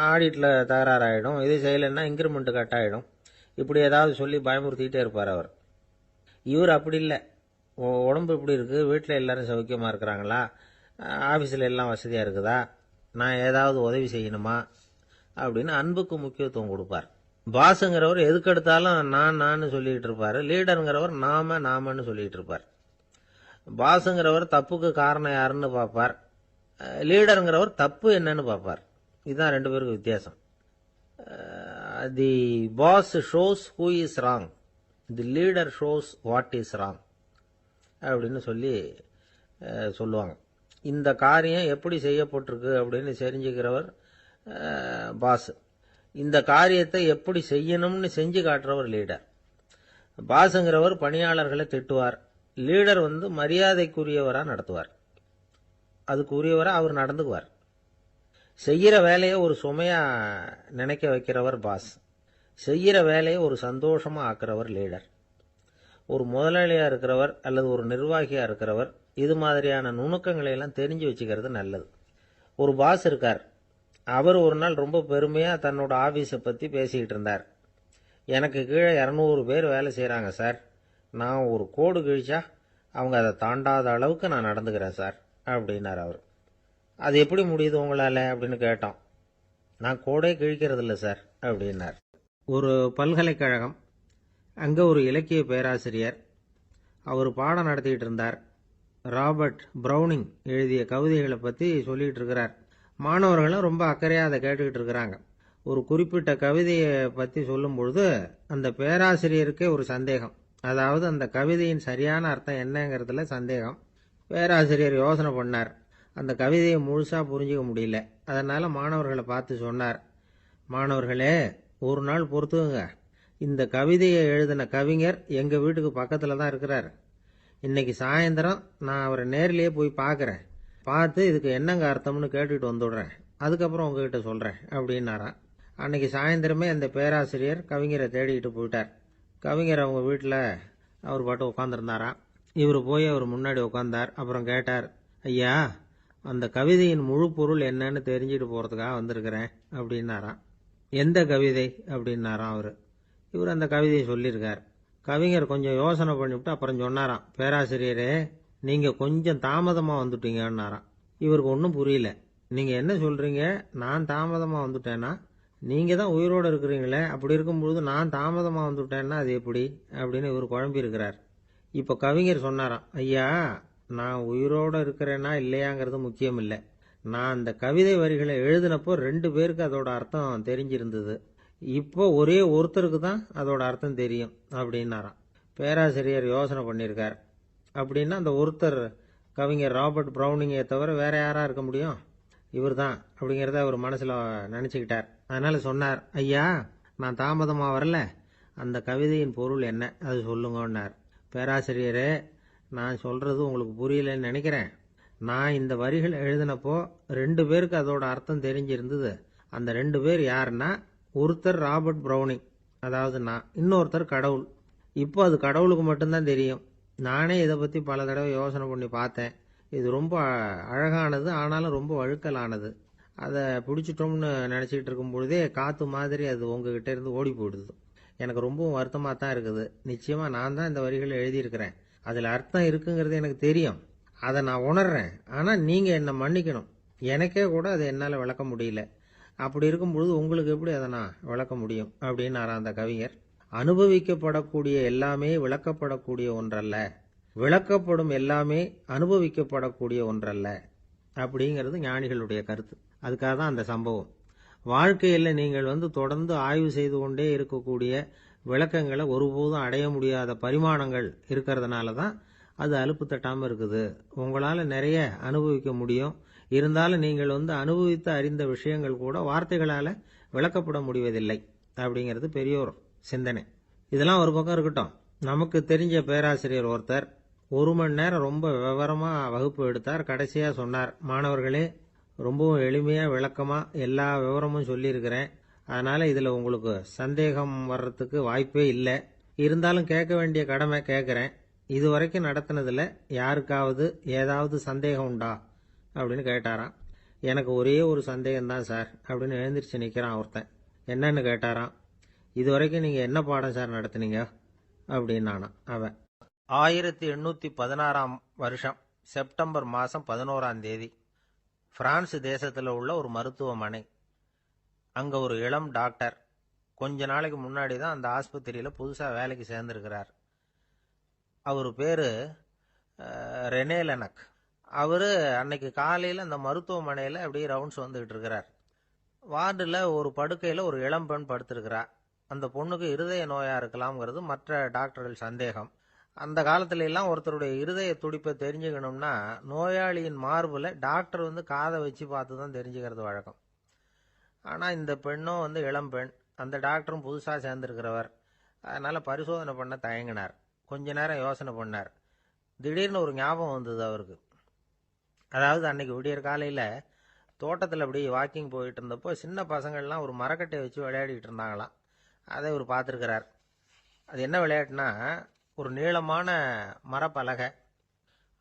ஆடிட்டில் தகராறாயிடும், இது செய்யலைன்னா இன்க்ரிமெண்ட் கட் ஆகிடும், இப்படி ஏதாவது சொல்லி பயமுறுத்திக்கிட்டே இருப்பார் அவர். இவர் அப்படி இல்லை. உடம்பு இப்படி இருக்குது, வீட்டில் எல்லாரும் சௌக்கியமாக இருக்கிறாங்களா, ஆஃபீஸில் எல்லாம் வசதியாக இருக்குதா, நான் ஏதாவது உதவி செய்யணுமா அப்படின்னு அன்புக்கு முக்கியத்துவம் கொடுப்பார். பாஸுங்கிறவர் எதுக்கெடுத்தாலும் நான் சொல்லிக்கிட்டு இருப்பார், லீடருங்கிறவர் நாமன்னு சொல்லிக்கிட்டு இருப்பார். பாஸுங்கிறவர் தப்புக்கு காரணம் யாருன்னு பார்ப்பார், லீடருங்கிறவர் தப்பு என்னன்னு பார்ப்பார். இதுதான் ரெண்டு பேருக்கு வித்தியாசம். The boss shows who is wrong, the leader shows what is wrong அப்படின்னு சொல்லுவாங்க. இந்த காரியம் எப்படி செய்யப்பட்டிருக்கு அப்படின்னு தெரிஞ்சுக்கிறவர் பாஸ். இந்த காரியத்தை எப்படி செய்யணும்னு செஞ்சு காட்டுறவர் லீடர். பாஸுங்கிறவர் பணியாளர்களை திட்டுவார், லீடர் மரியாதைக்குரியவராக நடத்துவார், அதுக்குரியவராக அவர் நடந்துக்குவார். செய்கிற வேலையை ஒரு சுமையா நினைக்க வைக்கிறவர் பாஸ், செய்கிற வேலையை ஒரு சந்தோஷமா ஆக்குறவர் லீடர். ஒரு முதலாளியா இருக்கிறவர் அல்லது ஒரு நிர்வாகியா இருக்கிறவர் இது மாதிரியான நுணுக்கங்களை எல்லாம் தெரிஞ்சு வச்சுக்கிறது நல்லது. ஒரு பாஸ் இருக்கார், அவர் ஒரு நாள் ரொம்ப பெருமையா தன்னோட ஆபீஸை பத்தி பேசிக்கிட்டு இருந்தார். எனக்கு கீழே 200 பேர் வேலை செய்யறாங்க சார், நான் ஒரு கோடு கிழிச்சா அவங்க அதை தாண்டாத அளவுக்கு நான் நடந்துக்கிறேன் சார் அப்படின்னார் அவர். அது எப்படி முடியுது உங்களால அப்படின்னு கேட்டோம். நான் கோடே கிழிக்கிறது இல்லை சார் அப்படின்னார். ஒரு பல்கலைக்கழகம், அங்கே ஒரு இலக்கிய பேராசிரியர், அவர் பாடம் நடத்திக்கிட்டு இருந்தார். ராபர்ட் ப்ரௌனிங் எழுதிய கவிதைகளை பற்றி சொல்லிகிட்டு இருக்கிறார். மாணவர்களும் ரொம்ப அக்கறையாக அதை கேட்டுக்கிட்டு இருக்கிறாங்க. ஒரு குறிப்பிட்ட கவிதையை பற்றி சொல்லும் பொழுது அந்த பேராசிரியருக்கே ஒரு சந்தேகம். அதாவது அந்த கவிதையின் சரியான அர்த்தம் என்னங்கிறதுல சந்தேகம். பேராசிரியர் யோசனை பண்ணார், அந்த கவிதையை முழுசாக புரிஞ்சிக்க முடியல. அதனால் மாணவர்களை பார்த்து சொன்னார், மாணவர்களே ஒரு நாள் பொறுத்துக்குங்க, இந்த கவிதையை எழுதின கவிஞர் எங்கள் வீட்டுக்கு பக்கத்தில் தான் இருக்கிறார். இன்னைக்கு சாயந்தரம் நான் அவரை நேரிலேயே போய் பார்க்குறேன், பார்த்து இதுக்கு என்னங்க அர்த்தம்னு கேட்டுட்டு வந்துடுறேன், அதுக்கப்புறம் உங்ககிட்ட சொல்கிறேன் அப்படின்னாராம். அன்னைக்கு சாயந்தரமே அந்த பேராசிரியர் கவிஞரை தேடிக்கிட்டு போயிட்டார். கவிஞர் அவங்க வீட்டில் அவர் பாட்டு உட்காந்துருந்தாராம். இவர் போய் அவர் முன்னாடி உட்காந்தார். அப்புறம் கேட்டார், ஐயா, அந்த கவிதையின் முழு பொருள் என்னன்னு தெரிஞ்சுட்டு போகிறதுக்காக வந்திருக்கிறேன் அப்படின்னாராம். எந்த கவிதை அப்படின்னாராம் அவர். இவர் அந்த கவிதையை சொல்லியிருக்கார். கவிஞர் கொஞ்சம் யோசனை பண்ணிவிட்டு அப்புறம் சொன்னாராம், பேராசிரியரே, நீங்கள் கொஞ்சம் தாமதமாக வந்துட்டீங்கன்னாராம். இவருக்கு ஒன்றும் புரியல. நீங்கள் என்ன சொல்கிறீங்க? நான் தாமதமாக வந்துட்டேன்னா? நீங்கள் தான் உயிரோடு இருக்கிறீங்களே, அப்படி இருக்கும்பொழுது நான் தாமதமாக வந்துட்டேன்னா அது எப்படி அப்படின்னு இவர் குழம்பி இருக்கிறார். இப்போ கவிஞர் சொன்னாராம், ஐயா, நான் உயிரோடு இருக்கிறேன்னா இல்லையாங்கிறது முக்கியம் இல்லை. நான் அந்த கவிதை வரிகளை எழுதினப்போ 2 பேருக்கு அதோட அர்த்தம் தெரிஞ்சிருந்தது. இப்போ ஒரே ஒருத்தருக்கு தான் அதோட அர்த்தம் தெரியும் அப்படின்னாராம். பேராசிரியர் யோசனை பண்ணியிருக்கார். அப்படின்னா அந்த ஒருத்தர் கவிஞர் ராபர்ட் ப்ரௌனிங்கை தவிர வேற யாரா இருக்க முடியும்? இவர் தான் அப்படிங்கிறத அவர் மனசில் நினச்சிக்கிட்டார். அதனால சொன்னார், ஐயா, நான் தாமதமாக வரல, அந்த கவிதையின் பொருள் என்ன அது சொல்லுங்கன்னார். பேராசிரியரே, நான் சொல்கிறது உங்களுக்கு புரியலன்னு நினைக்கிறேன். நான் இந்த வரிகள் எழுதினப்போ 2 பேருக்கு அதோட அர்த்தம் தெரிஞ்சிருந்தது. அந்த 2 பேர் யாருன்னா, ஒருத்தர் ராபர்ட் ப்ரௌனிங், அதாவது நான், இன்னொருத்தர் கடவுள். இப்போ அது கடவுளுக்கு மட்டும்தான் தெரியும். நானே இதை பற்றி பல தடவை யோசனை பண்ணி பார்த்தேன். இது ரொம்ப அழகானது, ஆனாலும் ரொம்ப வழுக்கலானது. அதை பிடிச்சிட்டோம்னு நினச்சிக்கிட்டு இருக்கும் பொழுதே காற்று மாதிரி அது உங்ககிட்ட இருந்து ஓடி போயிடுது. எனக்கு ரொம்பவும் வருத்தமாக தான் இருக்குது. நிச்சயமாக நான் தான் இந்த வரிகளை எழுதியிருக்கிறேன். அதில் அர்த்தம் இருக்குங்கிறது எனக்கு தெரியும். அதை நான் உணர்றேன். ஆனால் நீங்கள் என்னை மன்னிக்கணும். எனக்கே கூட அதை என்னால் விளக்க முடியல. அப்படி இருக்கும் பொழுது உங்களுக்கு எப்படி அதை நான் விளக்க முடியும் அப்படின்னு அந்த கவிஞர். அனுபவிக்கப்படக்கூடிய எல்லாமே விளக்கப்படக்கூடிய ஒன்றல்ல, விளக்கப்படும் எல்லாமே அனுபவிக்கப்படக்கூடிய ஒன்றல்ல அப்படிங்கிறது ஞானிகளுடைய கருத்து. அதுக்காக தான் அந்த சம்பவம். வாழ்க்கையில் நீங்கள் தொடர்ந்து ஆய்வு செய்து கொண்டே இருக்கக்கூடிய விளக்கங்களை ஒருபோதும் அடைய முடியாத பரிமாணங்கள் இருக்கிறதுனால தான் அது அலுப்பு தட்டாமல் இருக்குது. உங்களால் நிறைய அனுபவிக்க முடியும். இருந்தாலும் நீங்கள் அனுபவித்து அறிந்த விஷயங்கள் கூட வார்த்தைகளால் விளக்கப்பட முடிவதில்லை அப்படிங்கிறது பெரியோர் சிந்தனை. இதெல்லாம் ஒரு பக்கம் இருக்கட்டும். நமக்கு தெரிஞ்ச பேராசிரியர் ஒருத்தர் 1 மணி நேரம் ரொம்ப விவரமாக வகுப்பு எடுத்தார். கடைசியாக சொன்னார், மாணவர்களே, ரொம்பவும் எளிமையாக விளக்கமாக எல்லா விவரமும் சொல்லியிருக்கிறேன். அதனால் இதில் உங்களுக்கு சந்தேகம் வர்றதுக்கு வாய்ப்பே இல்லை. இருந்தாலும் கேட்க வேண்டிய கடமை கேட்குறேன். இது வரைக்கும் நடத்தினதில் யாருக்காவது ஏதாவது சந்தேகம் உண்டா அப்படின்னு கேட்டாராம். எனக்கு ஒரே ஒரு சந்தேகம்தான் சார் அப்படின்னு எழுந்திரிச்சு நிற்கிறான் ஒருத்தன். என்னன்னு கேட்டாராம். இது வரைக்கும் நீங்கள் என்ன பாடம் சார் நடத்துனீங்க அப்படின்னானா அவன். 1816 வருஷம் செப்டம்பர் மாதம் 11ஆம் தேதி பிரான்ஸ் தேசத்தில் உள்ள ஒரு மருத்துவமனை. அங்கே ஒரு இளம் டாக்டர் கொஞ்ச நாளைக்கு முன்னாடி தான் அந்த ஆஸ்பத்திரியில் புதுசாக வேலைக்கு சேர்ந்துருக்கிறார். அவர் பேர் ரெனே லெனக். அவர் அன்னைக்கு காலையில் அந்த மருத்துவமனையில் அப்படியே ரவுண்ட்ஸ் வந்துக்கிட்டு இருக்கிறார். வார்டில் ஒரு படுக்கையில் ஒரு இளம்பெண் படுத்திருக்கிறார். அந்த பொண்ணுக்கு இருதய நோயாக இருக்கலாம்ங்கிறது மற்ற டாக்டர்கள் சந்தேகம். அந்த காலத்துல எல்லாம் ஒருத்தருடைய இருதய துடிப்பை தெரிஞ்சுக்கணும்னா நோயாளியின் மார்பில் டாக்டர் காதை வச்சு பார்த்து தான் தெரிஞ்சுக்கிறது வழக்கம். ஆனால் இந்த பெண்ணும் இளம்பெண், அந்த டாக்டரும் புதுசாக சேர்ந்துருக்கிறவர். அதனால் பரிசோதனை பண்ண தயங்கினார். கொஞ்ச நேரம் யோசனை பண்ணார். திடீர்னு ஒரு ஞாபகம் வந்தது அவருக்கு. அதாவது அன்னைக்கு விடியற் காலையில் தோட்டத்தில் அப்படி வாக்கிங் போயிட்டு இருந்தப்போ சின்ன பசங்கள்லாம் ஒரு மரக்கட்டையை வச்சு விளையாடிட்டு இருந்தாங்களாம். அதை இவர் பார்த்துருக்கிறார். அது என்ன விளையாட்டுனா, ஒரு நீளமான மரப்பலகை,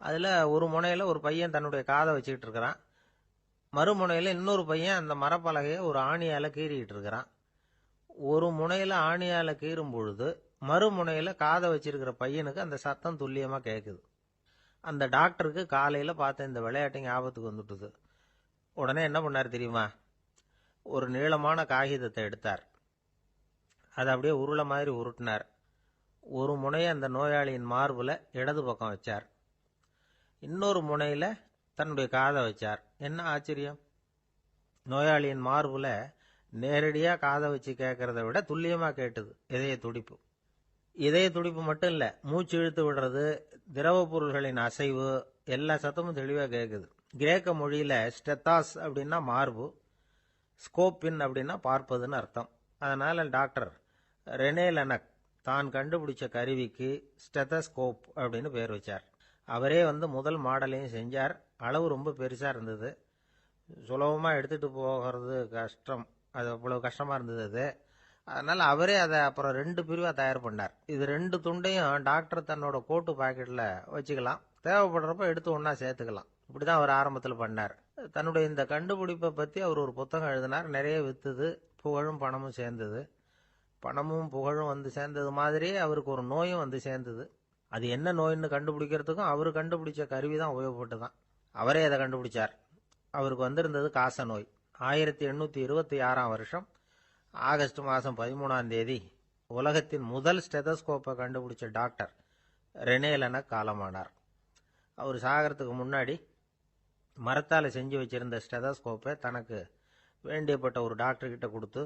அதில் ஒரு முனையில் ஒரு பையன் தன்னுடைய காதை வச்சுக்கிட்டு இருக்கிறான். மறுமுனையில் இன்னொரு பையன் அந்த மரப்பலகையை ஒரு ஆணியால் கீறிக்கிட்டு இருக்கிறான். ஒரு முனையில் ஆணியால் கீறும் பொழுது மறுமுனையில் காதை வச்சிருக்கிற பையனுக்கு அந்த சத்தம் துல்லியமாக கேட்குது. அந்த டாக்டருக்கு காலையில் பார்த்த இந்த விளையாட்டு ஞாபகத்துக்கு வந்துட்டுது. உடனே என்ன பண்ணார் தெரியுமா? ஒரு நீளமான காகிதத்தை எடுத்தார். அதை அப்படியே உருளை மாதிரி உருட்டினார். ஒரு முனையை அந்த நோயாளியின் மார்பில் இடது பக்கம் வச்சார். இன்னொரு முனையில் தன்னுடைய காதை வச்சார். என்ன ஆச்சரியம்! நோயாளியின் மார்பில் நேரடியாக காதை வச்சு கேட்கறத விட துல்லியமாக கேட்டுது இதய துடிப்பு. இதய துடிப்பு மட்டும் இல்லை, மூச்சு இழுத்து விடுறது, திரவ பொருள்களின் அசைவு, எல்லா சத்தமும் தெளிவாக கேட்குது. கிரேக்க மொழியில் ஸ்டெத்தாஸ் அப்படின்னா மார்பு, ஸ்கோப்பின் அப்படின்னா பார்ப்பதுன்னு அர்த்தம். அதனால் டாக்டர் ரெனே லெனக் தான் கண்டுபிடிச்ச கருவிக்கு ஸ்டெத்தஸ்கோப் அப்படின்னு பேர் வச்சார். அவரே முதல் மாடலையும் செஞ்சார். அளவு ரொம்ப பெருசாக இருந்தது. சுலபமாக எடுத்துகிட்டு போகிறது கஷ்டம். அது அவ்வளோ கஷ்டமாக இருந்தது. அதனால அவரே அதை அப்புறம் 2 பிரிவா தயார் பண்ணார். இது 2 துண்டையும் டாக்டர் தன்னோட கோட்டு பாக்கெட்ல வச்சுக்கலாம், தேவைப்படுறப்ப எடுத்து ஒண்ணா சேர்த்துக்கலாம். இப்படிதான் அவர் ஆரம்பத்துல பண்ணார். தன்னுடைய இந்த கண்டுபிடிப்பை பத்தி அவர் ஒரு புத்தகம் எழுதினார். நிறைய வித்துது, புகழும் பணமும் சேர்ந்தது. பணமும் புகழும் வந்து சேர்ந்தது மாதிரியே அவருக்கு ஒரு நோயும் வந்து சேர்ந்தது. அது என்ன நோயின்னு கண்டுபிடிக்கிறதுக்கும் அவர் கண்டுபிடிச்ச கருவி தான் உபயோகப்பட்டுதான். அவரே அதை கண்டுபிடிச்சார். அவருக்கு வந்திருந்தது காச நோய். 1826ஆம் வருஷம் ஆகஸ்ட் மாதம் 13ஆம் தேதி உலகத்தின் முதல் ஸ்டெதஸ்கோப்பை கண்டுபிடிச்ச டாக்டர் ரெனே லெனக் காலமானார். அவர் சாகிறதுக்கு முன்னாடி மரத்தால் செஞ்சு வச்சிருந்த ஸ்டெதஸ்கோப்பை தனக்கு வேண்டியப்பட்ட ஒரு டாக்டர்கிட்ட கொடுத்து,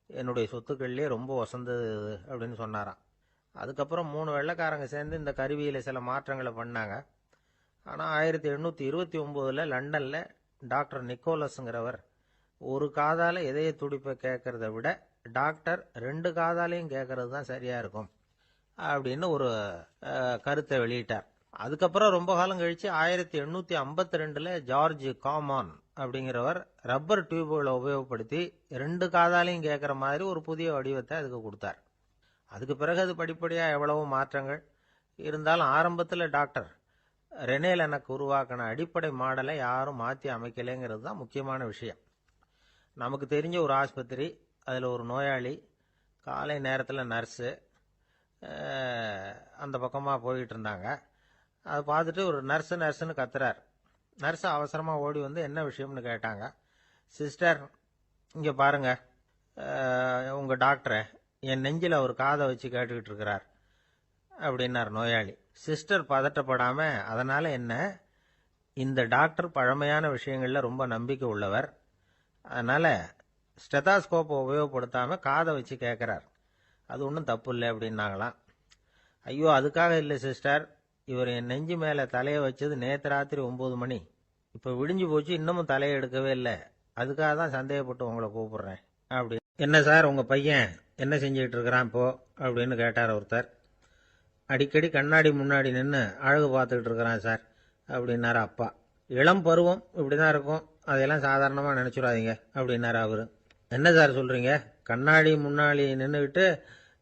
என்னுடைய சொத்துக்கள்லேயே ரொம்ப வசந்தது அப்படின்னு சொன்னாராம். அதுக்கப்புறம் 3 வெள்ளைக்காரங்க சேர்ந்து இந்த கருவியில் சில மாற்றங்களை பண்ணாங்க. ஆனால் 1829 லண்டனில் டாக்டர் நிக்கோலஸுங்கிறவர் ஒரு காதால் இதய துடிப்பை கேட்கறத விட டாக்டர் 2 காதாலையும் கேட்கறது தான் சரியா இருக்கும் அப்படின்னு ஒரு கருத்தை வெளியிட்டார். அதுக்கப்புறம் ரொம்ப காலம் கழிச்சு 1852 ஜார்ஜ் காமான் அப்படிங்கிறவர் ரப்பர் டியூபுகளை உபயோகப்படுத்தி 2 காதாலையும் கேட்குற மாதிரி ஒரு புதிய வடிவத்தை அதுக்கு கொடுத்தார். அதுக்கு பிறகு அது படிப்படியாக எவ்வளவோ மாற்றங்கள் இருந்தாலும் ஆரம்பத்தில் டாக்டர் ரெனே லெனக் உருவாக்கின அடிப்படை மாடலை யாரும் மாற்றி அமைக்கலைங்கிறது தான் முக்கியமான விஷயம். நமக்கு தெரிஞ்ச ஒரு ஆஸ்பத்திரி, அதில் ஒரு நோயாளி, காலை நேரத்தில் நர்ஸு அந்த பக்கமாக போயிட்டு இருந்தாங்க. அதை பார்த்துட்டு ஒரு நர்ஸுன்னு கத்துறார். நர்ஸு அவசரமாக ஓடி வந்து என்ன விஷயம்னு கேட்டாங்க. சிஸ்டர், இங்கே பாருங்க, உங்கள் டாக்டரை என் நெஞ்சில் அவர் காதை வச்சு கேட்டுக்கிட்டு இருக்கிறார் அப்படின்னார் நோயாளி. சிஸ்டர் பதட்டப்படாமல், அதனால் என்ன, இந்த டாக்டர் பழமையான விஷயங்களில் ரொம்ப நம்பிக்கை உள்ளவர், அதனால் ஸ்டெதாஸ்கோப்பை உபயோகப்படுத்தாமல் காதை வச்சு கேட்குறார், அது ஒன்றும் தப்பு இல்லை அப்படின்னாங்களாம். ஐயோ, அதுக்காக இல்லை சிஸ்டர், இவர் என் நெஞ்சு மேலே தலையை வச்சது நேற்று ராத்திரி 9 மணி, இப்போ விடிஞ்சு போச்சு, இன்னமும் தலையை எடுக்கவே இல்லை, அதுக்காக தான் சந்தேகப்பட்டு உங்களை கூப்பிடுறேன் அப்படி. என்ன சார், உங்கள் பையன் என்ன செஞ்சுக்கிட்டு இருக்கிறான் இப்போ அப்படின்னு கேட்டார் ஒருத்தர். அடிக்கடி கண்ணாடி முன்னாடி நின்று அழகு பார்த்துக்கிட்டு இருக்கிறான் சார் அப்படின்னாரு அப்பா. இளம் பருவம் இப்படி தான் இருக்கும், அதையெல்லாம் சாதாரணமாக நினச்சிடாதீங்க அப்படின்னாரு அவர். என்ன சார் சொல்கிறீங்க, கண்ணாடி முன்னாடி நின்றுக்கிட்டு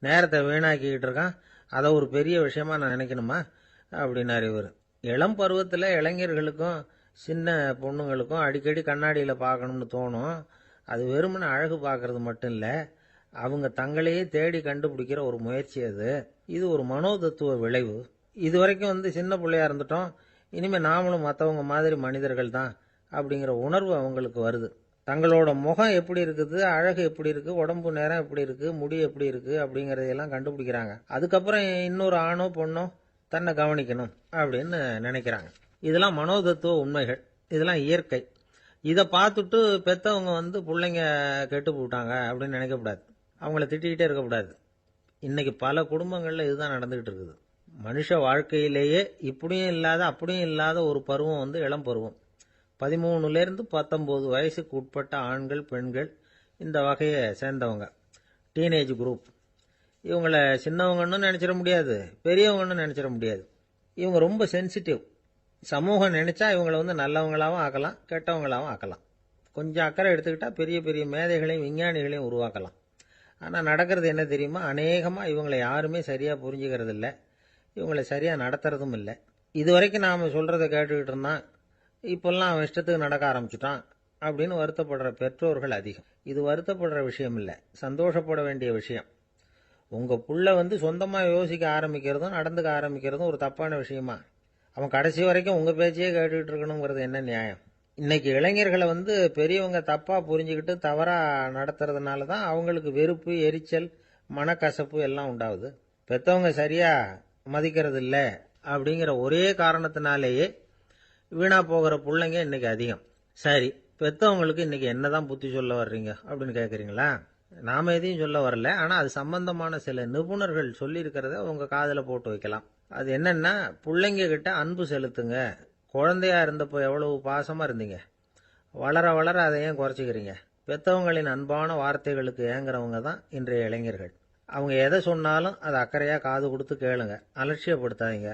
நேரத்தை வீணாக்கிக்கிட்டு இருக்கான், அதை ஒரு பெரிய விஷயமா நான் நினைக்கணுமா அப்படின்னாரு இவர். இளம் பருவத்தில் இளைஞர்களுக்கும் சின்ன பொண்ணுங்களுக்கும் அடிக்கடி கண்ணாடியில் பார்க்கணும்னு தோணும். அது வெறுமனே அழகு பார்க்கறது மட்டும் இல்லை, அவங்க தங்களையே தேடி கண்டுபிடிக்கிற ஒரு முயற்சி அது. இது ஒரு மனோதத்துவ விளைவு. இது வரைக்கும் சின்ன பிள்ளையா இருந்துட்டோம், இனிமேல் நாமளும் மற்றவங்க மாதிரி மனிதர்கள் தான் அப்படிங்கிற உணர்வு அவங்களுக்கு வருது. தங்களோட முகம் எப்படி இருக்குது, அழகு எப்படி இருக்குது, உடம்பு நேரம் எப்படி இருக்குது, முடி எப்படி இருக்குது அப்படிங்கிறதையெல்லாம் கண்டுபிடிக்கிறாங்க. அதுக்கப்புறம் இன்னொரு ஆணோ பொண்ணோ தன்னை கவனிக்கணும் அப்படின்னு நினைக்கிறாங்க. இதெல்லாம் மனோதத்துவ உண்மைகள், இதெல்லாம் இயற்கை. இதை பார்த்துட்டு பெற்றவங்க பிள்ளைங்க கெட்டு போட்டாங்க அப்படின்னு நினைக்கக்கூடாது, அவங்கள திட்டிக்கிட்டே இருக்கக்கூடாது. இன்னைக்கு பல குடும்பங்களில் இதுதான் நடந்துகிட்டு இருக்குது. மனுஷ வாழ்க்கையிலேயே இப்படியும் இல்லாத அப்படியும் இல்லாத ஒரு பருவம் இளம் பருவம். 13லேருந்து 19 வயசுக்கு உட்பட்ட ஆண்கள் பெண்கள் இந்த வகையை சேர்ந்தவங்க, டீனேஜ் குரூப். இவங்களை சின்னவங்கன்னு நினச்சிட முடியாது, பெரியவங்கன்னு நினச்சிட முடியாது. இவங்க ரொம்ப சென்சிட்டிவ். சமூகம் நினைச்சா இவங்களை நல்லவங்களாகவும் ஆக்கலாம், கெட்டவங்களாகவும் ஆக்கலாம். கொஞ்சம் அக்கறை எடுத்துக்கிட்டா பெரிய பெரிய மேதைகளையும் விஞ்ஞானிகளையும் உருவாக்கலாம். ஆனால் நடக்கிறது என்ன தெரியுமா, அநேகமாக இவங்களை யாருமே சரியாக புரிஞ்சுக்கிறது இல்லை, இவங்களை சரியாக நடத்துறதும் இல்லை. இது வரைக்கும் நாம் சொல்கிறத கேட்டுக்கிட்டு இருந்தான், இப்போல்லாம் அவன் இஷ்டத்துக்கு நடக்க ஆரம்பிச்சுட்டான் அப்படின்னு வருத்தப்படுற பெற்றோர்கள் அதிகம். இது வருத்தப்படுற விஷயம் இல்லை, சந்தோஷப்பட வேண்டிய விஷயம். உங்கள் புள்ள சொந்தமாக யோசிக்க ஆரம்பிக்கிறதும் நடந்துக்க ஆரம்பிக்கிறதும் ஒரு தப்பான விஷயமா? அவன் கடைசி வரைக்கும் உங்கள் பேச்சையே கேட்டுக்கிட்டு இருக்கணுங்கிறது என்ன நியாயம்? இன்னைக்கு இளைஞர்களை பெரியவங்க தப்பாக புரிஞ்சுக்கிட்டு தவறாக நடத்துறதுனால தான் அவங்களுக்கு வெறுப்பு, எரிச்சல், மனக்கசப்பு எல்லாம் உண்டாகுது. பெற்றவங்க சரியாக மதிக்கிறது இல்லை அப்படிங்கிற ஒரே காரணத்தினாலேயே வீணா போகிற பிள்ளைங்க இன்னைக்கு அதிகம். சரி, பெற்றவங்களுக்கு இன்னைக்கு என்னதான் புத்தி சொல்ல வர்றீங்க அப்படின்னு கேட்குறீங்களா? நாம எதையும் சொல்ல வரல, ஆனால் அது சம்பந்தமான சில நிபுணர்கள் சொல்லியிருக்கிறத உங்கள் காதில் போட்டு வைக்கலாம். அது என்னன்னா, பிள்ளைங்க கிட்ட அன்பு செலுத்துங்க. குழந்தையா இருந்தப்போ எவ்வளவு பாசமாக இருந்தீங்க, வளர வளர அதை ஏன் குறைச்சிக்கிறீங்க? பெற்றவங்களின் அன்பான வார்த்தைகளுக்கு ஏங்குறவங்க தான் இன்றைய இளைஞர்கள். அவங்க எதை சொன்னாலும் அதை அக்கறையாக காது கொடுத்து கேளுங்க, அலட்சியப்படுத்தாதீங்க.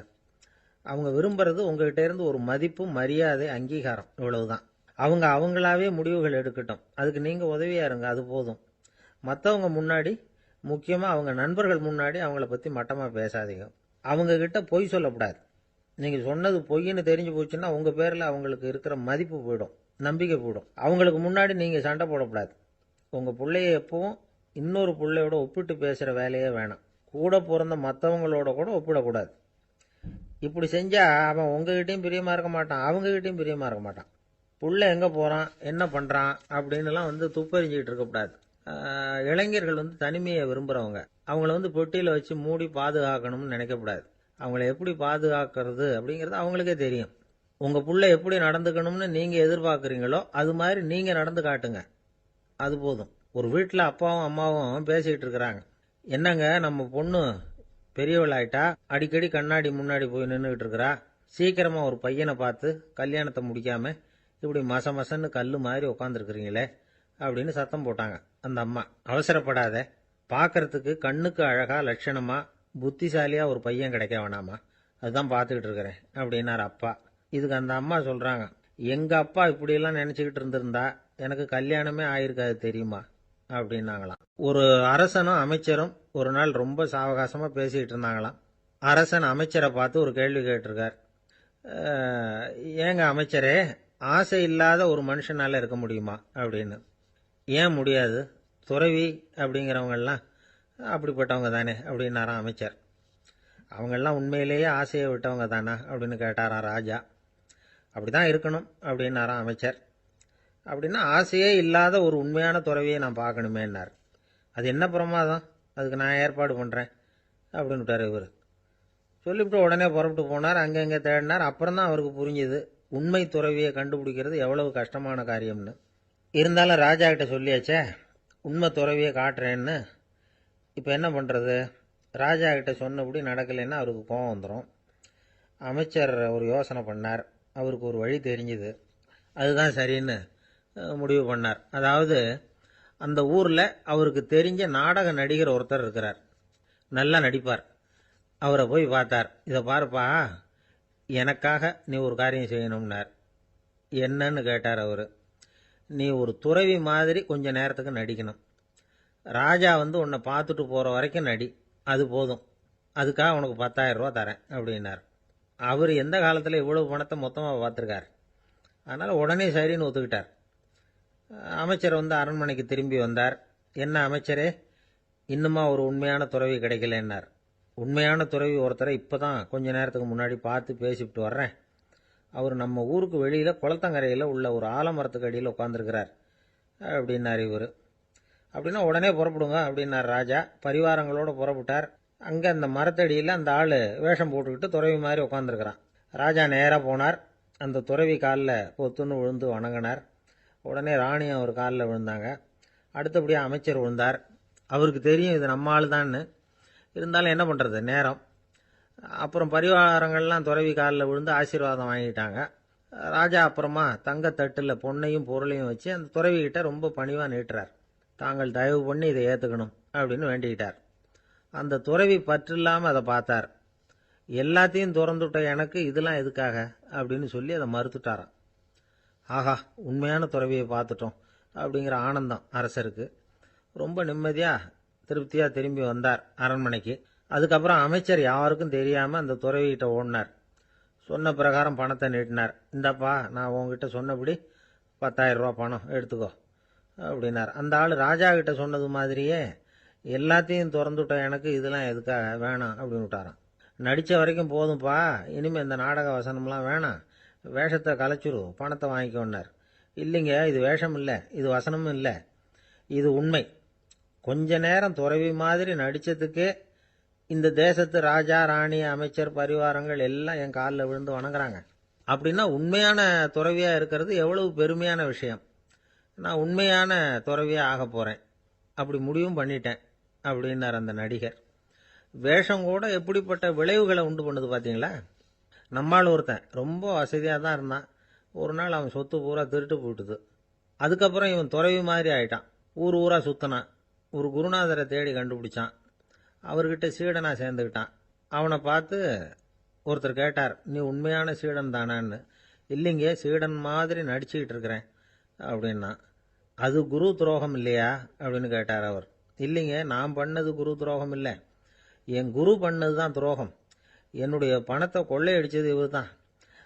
அவங்க விரும்புறது உங்ககிட்ட இருந்து ஒரு மதிப்பு, மரியாதை, அங்கீகாரம், இவ்வளவுதான். அவங்களாவே முடிவுகள் எடுக்கட்டும், அதுக்கு நீங்கள் உதவியா இருங்க, அது போதும். மற்றவங்க முன்னாடி முக்கியமாக அவங்க நண்பர்கள் முன்னாடி அவங்கள பற்றி மட்டமாக பேசாதீங்க. அவங்கக்கிட்ட பொய் சொல்லக்கூடாது. நீங்கள் சொன்னது பொய்ன்னு தெரிஞ்சு போச்சுன்னா உங்கள் பேரில் அவங்களுக்கு இருக்கிற மதிப்பு போயிடும், நம்பிக்கை போயிடும். அவங்களுக்கு முன்னாடி நீங்கள் சண்டை போடக்கூடாது. உங்கள் பிள்ளைய எப்பவும் இன்னொரு பிள்ளையோட ஒப்பிட்டு பேசுகிற வேலையே வேணாம். கூட பிறந்த மற்றவங்களோட கூட ஒப்பிடக்கூடாது. இப்படி செஞ்சால் அவன் உங்ககிட்டையும் பிரியமாக இருக்க மாட்டான், அவங்ககிட்டையும் பிரியமாக இருக்க மாட்டான். புள்ள எங்கே போகிறான், என்ன பண்ணுறான் அப்படின்னுலாம் துப்பறிஞ்சிக்கிட்டு இருக்கக்கூடாது. இளைஞர்கள் தனிமையை விரும்புகிறவங்க. அவங்கள பெட்டியில் வச்சு மூடி பாதுகாக்கணும்னு நினைக்கக்கூடாது. அவங்கள எப்படி பாதுகாக்கிறது அப்படிங்கிறது அவங்களுக்கே தெரியும். உங்கள் புள்ள எப்படி நடந்துக்கணும்னு நீங்கள் எதிர்பார்க்குறீங்களோ அது மாதிரி நீங்கள் நடந்து காட்டுங்க, அது போதும். ஒரு வீட்டில் அப்பாவும் அம்மாவும் பேசிக்கிட்டு இருக்கிறாங்க. என்னங்க நம்ம பொண்ணு பெரியவளாயிட்டா, அடிக்கடி கண்ணாடி முன்னாடி போய் நின்றுக்கிட்டு இருக்கிறா, சீக்கிரமாக ஒரு பையனை பார்த்து கல்யாணத்தை முடிக்காம இப்படி மசன்னு கல் மாதிரி உட்காந்துருக்குறீங்களே அப்படின்னு சத்தம் போட்டாங்க. அந்த அம்மா, அவசரப்படாத, பார்க்கறதுக்கு கண்ணுக்கு அழகா லட்சணமா புத்திசாலியா ஒரு பையன் கிடைக்க வேணாமா, அதுதான் பார்த்துக்கிட்டு இருக்கிறேன் அப்படின்னாரு அப்பா. இதுக்கு அந்த அம்மா சொல்றாங்க, எங்க அப்பா இப்படியெல்லாம் நினைச்சுக்கிட்டு இருந்திருந்தா எனக்கு கல்யாணமே ஆயிருக்காது தெரியுமா அப்படின்னாங்களாம். ஒரு அரசனும் அமைச்சரும் ஒரு நாள் ரொம்ப சாவகாசமா பேசிக்கிட்டு இருந்தாங்களாம். அரசன் அமைச்சரை பார்த்து ஒரு கேள்வி கேட்டிருக்கார். ஏங்க அமைச்சரே, ஆசை இல்லாத ஒரு மனுஷனால இருக்க முடியுமா அப்படின்னு. ஏன் முடியாது, துறவி அப்படிங்கிறவங்கெல்லாம் அப்படிப்பட்டவங்க தானே அப்படின்னாராம் அமைச்சர். அவங்கெல்லாம் உண்மையிலேயே ஆசையை விட்டவங்க தானா அப்படின்னு கேட்டாராம் ராஜா. அப்படிதான் இருக்கணும் அப்படின்னாராம் அமைச்சர். அப்படின்னா ஆசையே இல்லாத ஒரு உண்மையான துறவியை நான் பார்க்கணுமேன்னார். அது என்ன பிரமாதம், அதுக்கு நான் ஏற்பாடு பண்ணுறேன் அப்படின்னு விட்டார் இவர். சொல்லிவிட்டு உடனே புறப்பட்டு போனார். அங்கங்கே தேடினார். அப்புறம் தான் அவருக்கு புரிஞ்சுது உண்மை துறவியை கண்டுபிடிக்கிறது எவ்வளவு கஷ்டமான காரியம்னு. இருந்தாலும் ராஜா கிட்ட சொல்லியாச்சே, உண்மை துறவியை காட்டுறேன்னு. இப்போ என்ன பண்ணுறது? ராஜா கிட்ட சொன்னபடி நடக்கலைன்னா அவருக்கு கோபம் வந்துடும். அமைச்சர் ஒரு யோசனை பண்ணார். அவருக்கு ஒரு வழி தெரிஞ்சுது. அதுதான் சரின்னு முடிவு பண்ணார். அதாவது அந்த ஊரில் அவருக்கு தெரிஞ்ச நாடக நடிகர் ஒருத்தர் இருக்கிறார், நல்லா நடிப்பார். அவரை போய் பார்த்தார். இதை பாருப்பா, எனக்காக நீ ஒரு காரியம் செய்யணும்னார். என்னன்னு கேட்டார் அவர். நீ ஒரு துறவி மாதிரி கொஞ்ச நேரத்துக்கு நடிக்கணும். ராஜா உன்னை பார்த்துட்டு போகிற வரைக்கும் நடி, அது போதும். அதுக்காக உனக்கு 10,000 ரூபா தரேன் அப்படின்னார். அவர் எந்த காலத்தில் இவ்வளவு பணத்தை மொத்தமாக பார்த்துருக்கார். அதனால் உடனே சரின்னு ஒத்துக்கிட்டார். அமைச்சர் அரண்மனைக்கு திரும்பி வந்தார். என்ன அமைச்சரே, இன்னுமா ஒரு உண்மையான துறவி கிடைக்கலன்னார். உண்மையான துறவி ஒருத்தரை இப்போ தான் கொஞ்ச நேரத்துக்கு முன்னாடி பார்த்து பேசிவிட்டு வர்றேன். அவர் நம்ம ஊருக்கு வெளியில் குளத்தங்கரையில் உள்ள ஒரு ஆலமரத்துக்கு அடியில் உட்காந்துருக்கிறார் அப்படின்னார் இவர். அப்படின்னா உடனே புறப்படுங்க அப்படின்னார் ராஜா. பரிவாரங்களோடு புறப்பட்டார். அங்கே அந்த மரத்தடியில் அந்த ஆள் வேஷம் போட்டுக்கிட்டு துறவி மாதிரி உட்காந்துருக்கிறான். ராஜா நேராக போனார். அந்த துறவி காலில் பொத்துன்னு விழுந்து வணங்கினார். உடனே ராணி அவர் காலில் விழுந்தாங்க. அடுத்தபடியாக அமைச்சர் விழுந்தார். அவருக்கு தெரியும் இது நம்ம ஆள் தான்னு. இருந்தாலும் என்ன பண்ணுறது, நேரம். அப்புறம் பரிவாரங்கள்லாம் துறவி காலில் விழுந்து ஆசீர்வாதம் வாங்கிட்டாங்க. ராஜா அப்புறமா தங்கத்தட்டில் பொண்ணையும் பொருளையும் வச்சு அந்த துறவிகிட்ட ரொம்ப பணிவாக நீட்டுறார். தாங்கள் தயவு பண்ணி இதை ஏற்றுக்கணும் அப்படின்னு வேண்டிக்கிட்டார். அந்த துறவி பற்றில்லாமல் அதை பார்த்தார். எல்லாத்தையும் திறந்துவிட்ட எனக்கு இதெல்லாம் எதுக்காக அப்படின்னு சொல்லி அதை மறுத்துட்டாராம். ஆஹா, உண்மையான துறவியை பார்த்துட்டோம் அப்படிங்கிற ஆனந்தம் அரசருக்கு. ரொம்ப நிம்மதியாக திருப்தியாக திரும்பி வந்தார் அரண்மனைக்கு. அதுக்கப்புறம் அமைச்சர் யாருக்கும் தெரியாமல் அந்த துறவிகிட்ட ஓடினார். சொன்ன பிரகாரம் பணத்தை நீட்டினார். இந்தப்பா, நான் உங்ககிட்ட சொன்னபடி 10,000 ரூபா பணம் எடுத்துக்கோ அப்படின்னார். அந்த ஆள் ராஜா கிட்ட சொன்னது மாதிரியே எல்லாத்தையும் திறந்துவிட்ட எனக்கு இதெல்லாம் எதுக்காக வேணாம் அப்படின்னு விட்டாராம். நடித்த வரைக்கும் போதும்ப்பா, இனிமேல் இந்த நாடக வசனம்லாம் வேணாம், வேஷத்தை கலைச்சிரு, பணத்தை வாங்கிக்கோன்னார். இல்லைங்க, இது வேஷம் இல்லை, இது வசனமும் இல்லை, இது உண்மை. கொஞ்ச நேரம் துறவி மாதிரி நடித்ததுக்கே இந்த தேசத்து ராஜா, ராணி, அமைச்சர், பரிவாரங்கள் எல்லாம் என் காலில் விழுந்து வணங்குறாங்க. அப்படின்னா உண்மையான துறவியாக இருக்கிறது எவ்வளவு பெருமையான விஷயம். நான் உண்மையான துறவியாக ஆக போகிறேன், அப்படி முடிவும் பண்ணிட்டேன் அப்படின்னார் அந்த நடிகர். வேஷம் கூட எப்படிப்பட்ட விளைவுகளை உண்டு பண்ணுது பார்த்தீங்களா. நம்மால் ஒருத்தன் ரொம்ப வசதியாக தான் இருந்தான். ஒரு நாள் அவன் சொத்து பூரா திருட்டு போயிட்டுது. அதுக்கப்புறம் இவன் துறவி மாதிரி ஆயிட்டான். ஊர் ஊராக சுற்றினான். ஒரு குருநாதரை தேடி கண்டுபிடிச்சான். அவர்கிட்ட சீடனாக சேர்ந்துக்கிட்டான். அவனை பார்த்து ஒருத்தர் கேட்டார், நீ உண்மையான சீடன் தானான்னு. இல்லைங்க, சீடன் மாதிரி நடிச்சுக்கிட்டு இருக்கிறேன் அப்படின்னா. அது குரு துரோகம் இல்லையா அப்படின்னு கேட்டார் அவர். இல்லைங்க, நான் பண்ணது குரு துரோகம் இல்லை, என் குரு பண்ணது தான் துரோகம். என்னுடைய பணத்தை கொள்ளையடிச்சது இவர் தான்.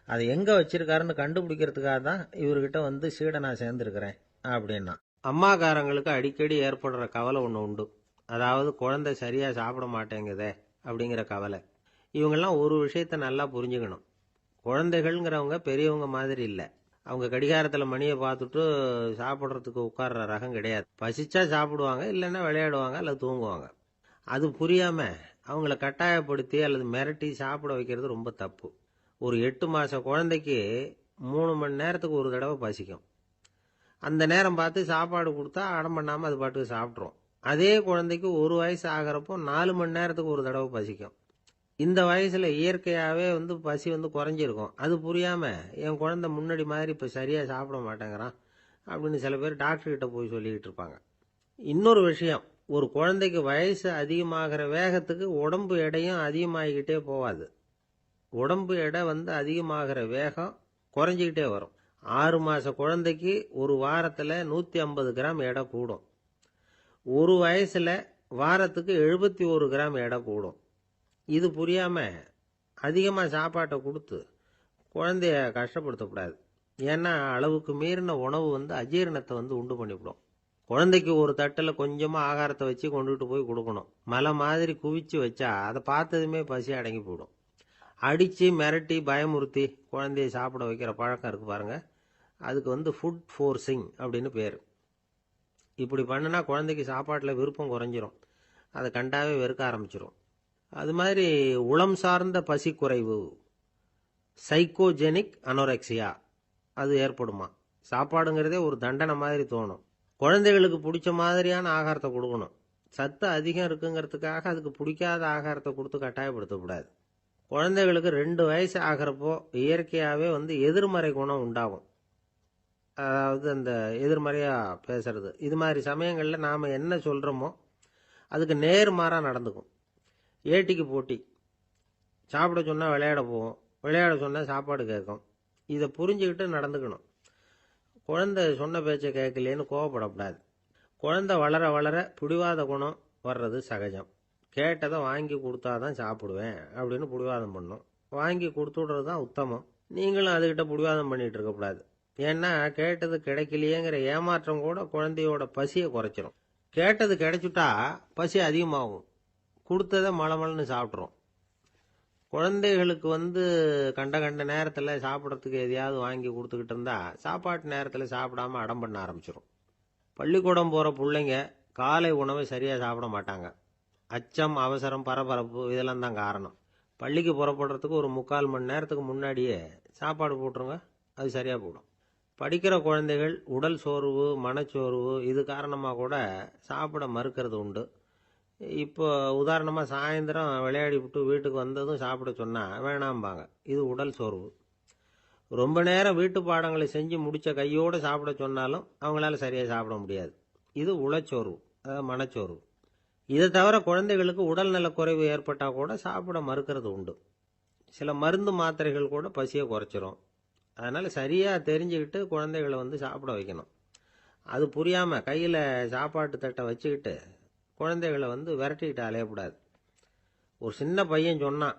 அதை எங்கே வச்சிருக்காருன்னு கண்டுபிடிக்கிறதுக்காக தான் இவர்கிட்ட வந்து சீடனா சேர்ந்துருக்கிறேன் அப்படின்னா. அம்மாக்காரங்களுக்கு அடிக்கடி ஏற்படுற கவலை ஒன்று உண்டு. அதாவது குழந்தை சரியாக சாப்பிட மாட்டேங்குதே அப்படிங்கிற கவலை. இவங்கெல்லாம் ஒரு விஷயத்த நல்லா புரிஞ்சுக்கணும். குழந்தைகள்ங்கிறவங்க பெரியவங்க மாதிரி இல்லை. அவங்க கடிகாரத்தில் மணியை பார்த்துட்டு சாப்பிட்றதுக்கு உட்கார்ற ரகம் கிடையாது. பசிச்சா சாப்பிடுவாங்க, இல்லைன்னா விளையாடுவாங்க அல்லது தூங்குவாங்க. அது புரியாமல் அவங்கள கட்டாயப்படுத்தி அல்லது மிரட்டி சாப்பிட வைக்கிறது ரொம்ப தப்பு. ஒரு 8 மாத குழந்தைக்கு 3 மணி நேரத்துக்கு ஒரு தடவை பசிக்கும். அந்த நேரம் பார்த்து சாப்பாடு கொடுத்தா அடம் பண்ணாமல் அது பாட்டுக்கு சாப்பிட்றோம். அதே குழந்தைக்கு 1 வயசு ஆகிறப்போ 4 மணி நேரத்துக்கு ஒரு தடவை பசிக்கும். இந்த வயசில் இயற்கையாகவே வந்து பசி வந்து குறைஞ்சிருக்கும். அது புரியாமல் என் குழந்தை முன்னாடி மாதிரி இப்போ சரியாக சாப்பிட மாட்டேங்கிறான் அப்படின்னு சில பேர் டாக்டர்கிட்ட போய் சொல்லிக்கிட்டு இருப்பாங்க. இன்னொரு விஷயம், ஒரு குழந்தைக்கு வயசு அதிகமாகிற வேகத்துக்கு உடம்பு எடையும் அதிகமாகிக்கிட்டே போகாது. உடம்பு எடை வந்து அதிகமாகிற வேகம் குறைஞ்சிக்கிட்டே வரும். 6 மாத குழந்தைக்கு ஒரு வாரத்தில் 150 கிராம் எடை கூடும். ஒரு வயசில் வாரத்துக்கு 71 கிராம் எடை கூடும். இது புரியாமல் அதிகமாக சாப்பாட்டை கொடுத்து குழந்தைய கஷ்டப்படுத்தக்கூடாது. ஏன்னா அளவுக்கு மீறின உணவு வந்து அஜீரணத்தை வந்து உண்டு பண்ணிவிடும். குழந்தைக்கு ஒரு தட்டில் கொஞ்சமாக ஆகாரத்தை வச்சு கொண்டுகிட்டு போய் கொடுக்கணும். மலை மாதிரி குவிச்சு வச்சா அதை பார்த்ததுமே பசி அடங்கி போயிடும். அடித்து மிரட்டி பயமுறுத்தி குழந்தைய சாப்பிட வைக்கிற பழக்கம் இருக்குது பாருங்கள், அதுக்கு வந்து ஃபுட் ஃபோர்ஸிங் அப்படின்னு பேர். இப்படி பண்ணினா குழந்தைக்கு சாப்பாட்டில் விருப்பம் குறைஞ்சிரும், அதை கண்டாவே வெறுக்க ஆரம்பிச்சிடும். அது மாதிரி உளம் சார்ந்த பசி குறைவு, சைக்கோஜெனிக் அனோரெக்சியா, அது ஏற்படுமா. சாப்பாடுங்கிறதே ஒரு தண்டனை மாதிரி தோணும். குழந்தைகளுக்கு பிடிச்ச மாதிரியான ஆகாரத்தை கொடுக்கணும். சத்து அதிகம் இருக்குங்கிறதுக்காக அதுக்கு பிடிக்காத ஆகாரத்தை கொடுத்து கட்டாயப்படுத்தக்கூடாது. குழந்தைகளுக்கு 2 வயசு ஆகிறப்போ இயற்கையாகவே வந்து எதிர்மறை குணம் உண்டாகும். அதாவது அந்த எதிர்மறையாக பேசுறது. இது மாதிரி சமயங்களில் நாம் என்ன சொல்கிறோமோ அதுக்கு நேர்மாறாக நடந்துக்கும். ஏட்டிக்கு போட்டி. சாப்பிட சொன்னால் விளையாட போவோம், விளையாட சொன்னால் சாப்பாடு கேட்கும். இதை புரிஞ்சுக்கிட்டு நடந்துக்கணும். குழந்தை சொன்ன பேச்சை கேட்கலேன்னு கோவப்படக்கூடாது. குழந்தை வளர வளர பிடிவாத குணம் வர்றது சகஜம். கேட்டதை வாங்கி கொடுத்தாதான் சாப்பிடுவேன் அப்படின்னு பிடிவாதம் பண்ணும். வாங்கி கொடுத்துடுறது தான் உத்தமம். நீங்களும் அதுக்கிட்ட பிடிவாதம் பண்ணிகிட்டு இருக்கக்கூடாது. ஏன்னா கேட்டது கிடைக்கலையேங்கிற ஏமாற்றம் கூட குழந்தையோட பசியை குறைச்சிரும். கேட்டது கிடைச்சுட்டா பசி அதிகமாகும். கொடுத்ததை மலமலன்னு சாப்பிட்றோம். குழந்தைகளுக்கு வந்து கண்ட நேரத்தில் சாப்பிட்றதுக்கு எதையாவது வாங்கி கொடுத்துக்கிட்டு இருந்தால் சாப்பாட்டு நேரத்தில் சாப்பிடாம அடம் பண்ண ஆரம்பிச்சிடும். பள்ளிக்கூடம் போகிற பிள்ளைங்க காலை உணவை சரியாக சாப்பிட மாட்டாங்க. அச்சம், அவசரம், பரபரப்பு இதெல்லாம் தான் காரணம். பள்ளிக்கு புறப்படுறதுக்கு ஒரு 3/4 மணி நேரத்துக்கு முன்னாடியே சாப்பாடு போட்டுருங்க, அது சரியாக போடும். படிக்கிற குழந்தைகள் உடல் சோர்வு, மனச்சோர்வு இது காரணமாக கூட சாப்பிட மறுக்கிறது உண்டு. இப்போ உதாரணமாக சாயந்தரம் விளையாடி விட்டு வீட்டுக்கு வந்ததும் சாப்பிட சொன்னால் வேணாம்பாங்க. இது உடல் சோர்வு. ரொம்ப நேரம் வீட்டு பாடங்களை செஞ்சு முடித்த கையோடு சாப்பிட சொன்னாலும் அவங்களால சரியாக சாப்பிட முடியாது. இது உளச்சோர்வு, அதாவது மனச்சோர்வு. இதை தவிர குழந்தைகளுக்கு உடல் நலக்குறைவு ஏற்பட்டால் கூட சாப்பிட மறுக்கிறது உண்டு. சில மருந்து மாத்திரைகள் கூட பசியை குறைச்சிரும். அதனால் சரியாக தெரிஞ்சுக்கிட்டு குழந்தைகளை வந்து சாப்பிட வைக்கணும். அது புரியாமல் கையில் சாப்பாட்டு தட்டை வச்சுக்கிட்டு குழந்தைகளை வந்து விரட்டிக்கிட்டு அலையக்கூடாது. ஒரு சின்ன பையன் சொன்னான்,